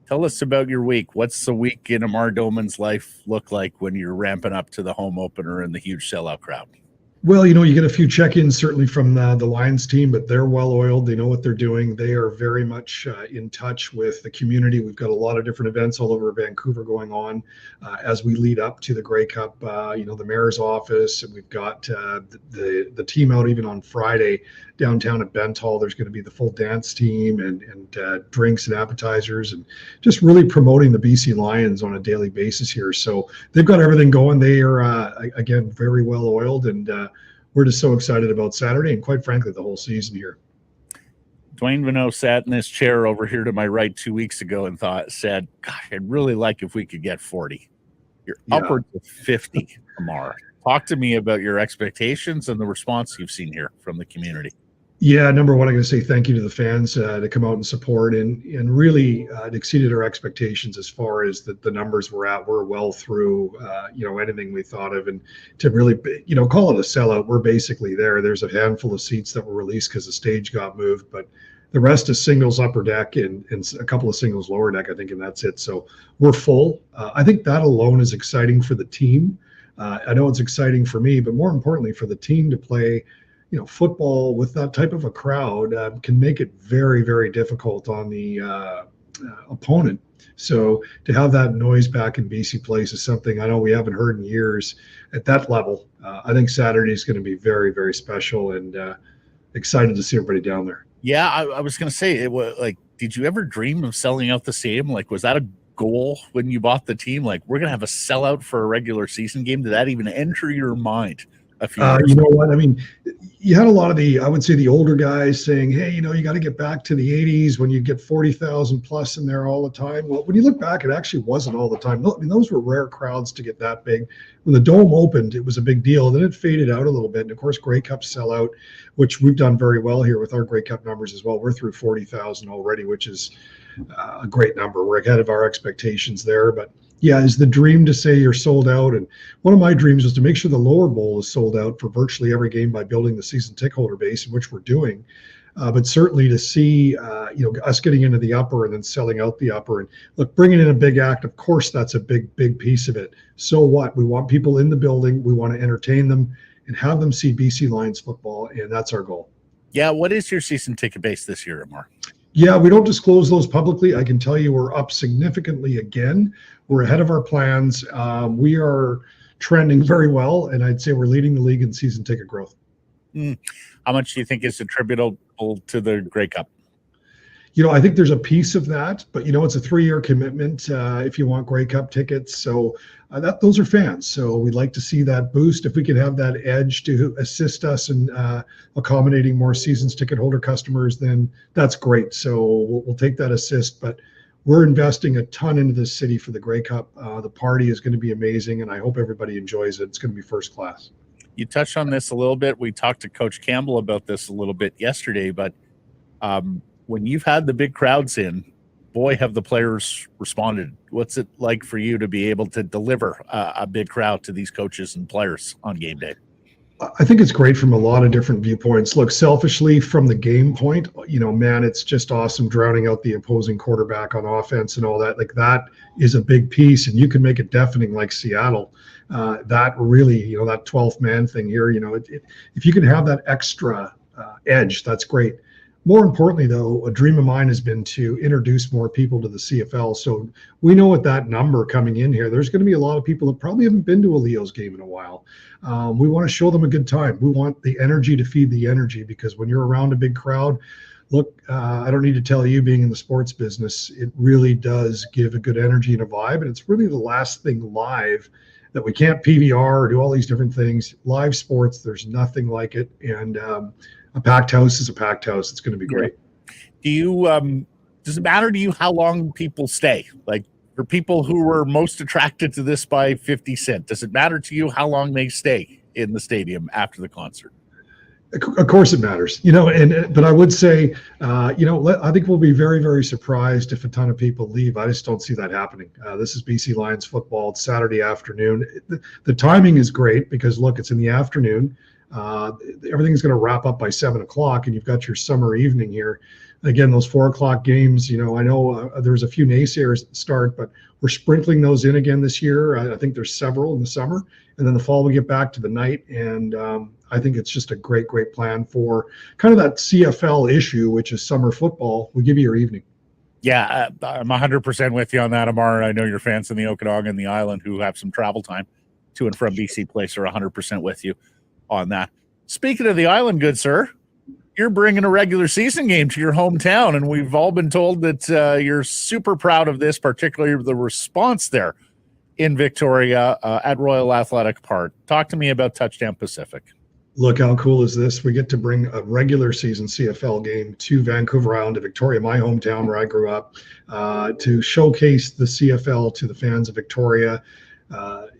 Tell us about your week. What's the week in Amar Doman's life look like when you're ramping up to the home opener and the huge sellout crowd? Well, you get a few check-ins certainly from the Lions team, but they're well-oiled. They know what they're doing. They are very much in touch with the community. We've got a lot of different events all over Vancouver going on as we lead up to the Grey Cup. The mayor's office, and we've got the team out even on Friday downtown at Bent Hall. There's going to be the full dance team and drinks and appetizers, and just really promoting the BC Lions on a daily basis here. So they've got everything going. They are, again, very well-oiled, and we're just so excited about Saturday and, quite frankly, the whole season here. Dwayne Vanneau sat in this chair over here to my right 2 weeks ago and said, gosh, I'd really like if we could get 40. You're upwards of 50, Amar. Talk to me about your expectations and the response you've seen here from the community. Yeah, number one, I'm going to say thank you to the fans to come out and support, and really it exceeded our expectations as far as the numbers we're at. We're well through anything we thought of, and to really call it a sellout, we're basically there. There's a handful of seats that were released because the stage got moved, but the rest is singles upper deck and a couple of singles lower deck, I think, and that's it. So we're full. I think that alone is exciting for the team. I know it's exciting for me, but more importantly for the team to play football with that type of a crowd can make it very, very difficult on the opponent. So to have that noise back in BC Place is something I know we haven't heard in years at that level. I think Saturday is going to be very, very special, and excited to see everybody down there. Yeah, I was going to say, it was like, did you ever dream of selling out the stadium? Like, was that a goal when you bought the team? Like, we're going to have a sellout for a regular season game. Did that even enter your mind? You know what? I mean, you had a lot of I would say the older guys saying, hey, you got to get back to the 80s when you get 40,000 plus in there all the time. Well, when you look back, it actually wasn't all the time. I mean, those were rare crowds to get that big. When the Dome opened, it was a big deal. Then it faded out a little bit. And of course, Grey Cup sellout, which we've done very well here with our Grey Cup numbers as well. We're through 40,000 already, which is a great number. We're ahead of our expectations there. But yeah, is the dream to say you're sold out? And one of my dreams was to make sure the lower bowl is sold out for virtually every game by building the season ticket holder base, which we're doing. But certainly to see, us getting into the upper and then selling out the upper, and look, bringing in a big act, of course, that's a big, big piece of it. So what? We want people in the building. We want to entertain them and have them see BC Lions football, and that's our goal. Yeah. What is your season ticket base this year, Amar? Yeah, we don't disclose those publicly. I can tell you we're up significantly again. We're ahead of our plans. We are trending very well, and I'd say we're leading the league in season ticket growth. How much do you think is attributable to the Grey Cup? I think there's a piece of that, but it's a 3-year commitment if you want Grey Cup tickets. So those are fans. So we'd like to see that boost. If we could have that edge to assist us in accommodating more seasons ticket holder customers, then that's great. So we'll take that assist, but we're investing a ton into this city for the Grey Cup. The party is going to be amazing, and I hope everybody enjoys it. It's going to be first class. You touched on this a little bit. We talked to Coach Campbell about this a little bit yesterday, but when you've had the big crowds in, boy, have the players responded. What's it like for you to be able to deliver a big crowd to these coaches and players on game day? I think it's great from a lot of different viewpoints. Look, selfishly from the game point, man, it's just awesome drowning out the opposing quarterback on offense and all that. Like, that is a big piece, and you can make it deafening like Seattle. That really, that 12th man thing here, if you can have that extra edge, that's great. More importantly, though, a dream of mine has been to introduce more people to the CFL. So we know at that number coming in here, there's going to be a lot of people that probably haven't been to a Leo's game in a while. We want to show them a good time. We want the energy to feed the energy, because when you're around a big crowd, look, I don't need to tell you, being in the sports business, it really does give a good energy and a vibe. And it's really the last thing live that we can't PVR or do all these different things. Live sports, there's nothing like it. And a packed house is a packed house. It's going to be great. Do you, does it matter to you how long people stay? Like, for people who were most attracted to this by 50 Cent, does it matter to you how long they stay in the stadium after the concert? Of course it matters, but I would say, I think we'll be very, very surprised if a ton of people leave. I just don't see that happening. This is BC Lions football. It's Saturday afternoon. The timing is great because, look, it's in the afternoon. Everything's going to wrap up by 7 o'clock, and you've got your summer evening here. Again, those 4 o'clock games, I know there's a few naysayers at the start, but we're sprinkling those in again this year. I think there's several in the summer, and then the fall we get back to the night. And I think it's just a great, great plan for kind of that CFL issue, which is summer football. We give you your evening. Yeah, I'm 100% with you on that, Amar. I know your fans in the Okanagan and the island who have some travel time to and from BC Place are 100% with you on that. Speaking of the island, good sir, you're bringing a regular season game to your hometown, and we've all been told that you're super proud of this, particularly the response there in Victoria at Royal Athletic Park. Talk to me about Touchdown Pacific. Look, how cool is this? We get to bring a regular season CFL game to Vancouver Island, to Victoria, my hometown where I grew up, to showcase the CFL to the fans of Victoria.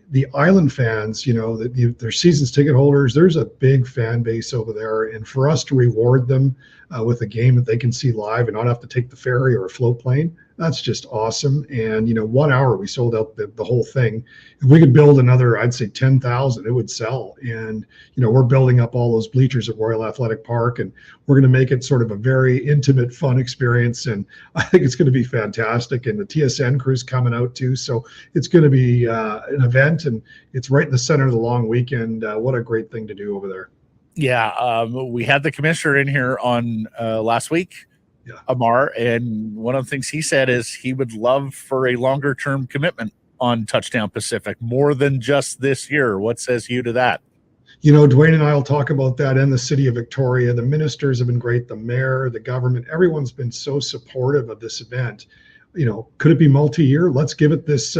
The island fans, they're seasons ticket holders. There's a big fan base over there. And for us to reward them with a game that they can see live and not have to take the ferry or a float plane, that's just awesome. And, 1 hour, we sold out the whole thing. If we could build another, I'd say 10,000, it would sell. And, we're building up all those bleachers at Royal Athletic Park, and we're going to make it sort of a very intimate, fun experience. And I think it's going to be fantastic. And the TSN crew's coming out too. So it's going to be an event, and it's right in the center of the long weekend. What a great thing to do over there. Yeah, we had the commissioner in here on last week, Amar, and one of the things he said is he would love for a longer-term commitment on Touchdown Pacific, more than just this year. What says you to that? Dwayne and I will talk about that, and the city of Victoria. The ministers have been great, the mayor, the government, everyone's been so supportive of this event. Could it be multi-year? Let's give it this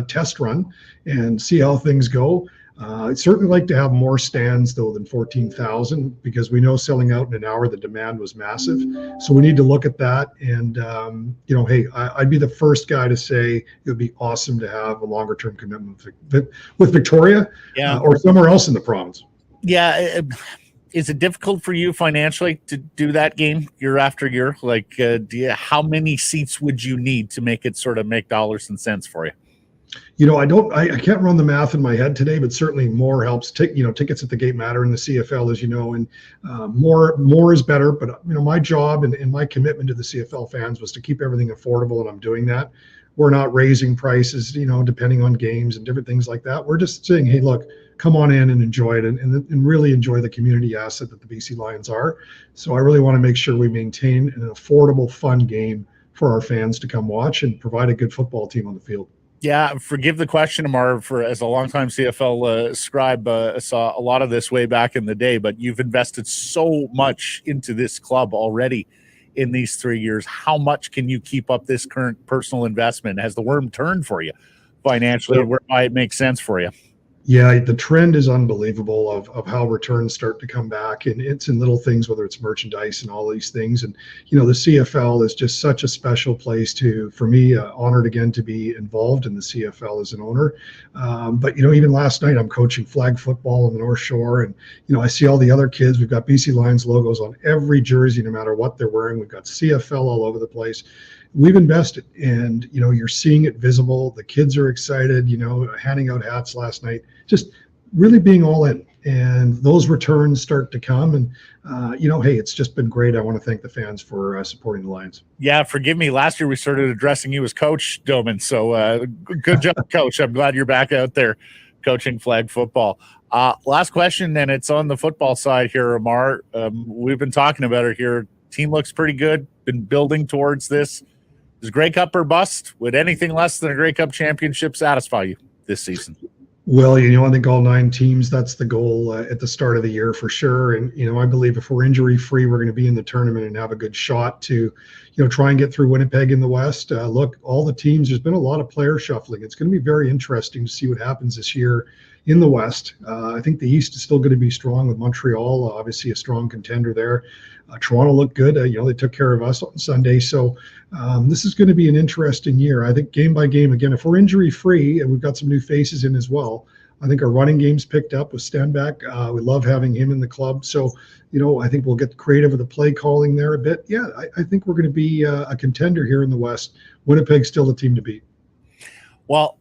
test run and see how things go. I'd certainly like to have more stands, though, than 14,000, because we know selling out in an hour, the demand was massive. So we need to look at that. And, hey, I'd be the first guy to say it would be awesome to have a longer-term commitment with Victoria or somewhere else in the province. Yeah. Is it difficult for you financially to do that game year after year? Like, how many seats would you need to make it sort of make dollars and cents for you? I can't run the math in my head today, but certainly more helps. Tickets at the gate matter in the CFL, as you know, and more is better. But, my job and my commitment to the CFL fans was to keep everything affordable, and I'm doing that. We're not raising prices, depending on games and different things like that. We're just saying, hey, look, come on in and enjoy it and really enjoy the community asset that the BC Lions are. So I really want to make sure we maintain an affordable, fun game for our fans to come watch and provide a good football team on the field. Yeah, forgive the question, Amar, as a longtime CFL scribe, saw a lot of this way back in the day, but you've invested so much into this club already in these 3 years. How much can you keep up this current personal investment? Has the worm turned for you financially, whereby it makes sense for you? Yeah, the trend is unbelievable of how returns start to come back, and it's in little things, whether it's merchandise and all these things. And the CFL is just such a special place for me, honored again to be involved in the CFL as an owner. But even last night I'm coaching flag football on the North Shore, and I see all the other kids. We've got BC Lions logos on every jersey, no matter what they're wearing. We've got CFL all over the place. We've invested, and you're seeing it visible. The kids are excited, handing out hats last night, just really being all in, and those returns start to come. And hey, it's just been great. I want to thank the fans for supporting the Lions. Yeah, forgive me, last year we started addressing you as Coach Doman, so good job, Coach. I'm glad you're back out there coaching flag football. Last question, and it's on the football side here, Amar. We've been talking about it here. Team looks pretty good, been building towards this. Is Grey Cup or bust? Would anything less than a Grey Cup championship satisfy you this season? Well, I think all 9 teams, that's the goal at the start of the year for sure. And, I believe if we're injury free, we're going to be in the tournament and have a good shot to, try and get through Winnipeg in the West. Look, all the teams, there's been a lot of player shuffling. It's going to be very interesting to see what happens this year in the West. I think the East is still going to be strong with Montreal, obviously a strong contender there. Toronto looked good. They took care of us on Sunday. So this is going to be an interesting year. I think game by game, again, if we're injury free and we've got some new faces in as well, I think our running game's picked up with Stenbeck. We love having him in the club. So, I think we'll get creative with the play calling there a bit. Yeah, I think we're going to be a contender here in the West. Winnipeg's still the team to beat. Well,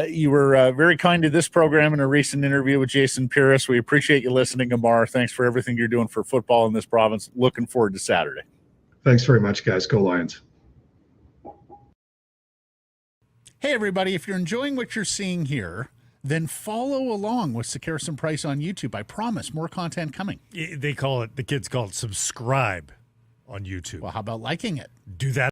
you were very kind to this program in a recent interview with Jason Pierce. We appreciate you listening, Amar. Thanks for everything you're doing for football in this province. Looking forward to Saturday. Thanks very much, guys. Go Lions. Hey, everybody. If you're enjoying what you're seeing here, then follow along with Sekeres Price on YouTube. I promise more content coming. The kids call it subscribe on YouTube. Well, how about liking it? Do that.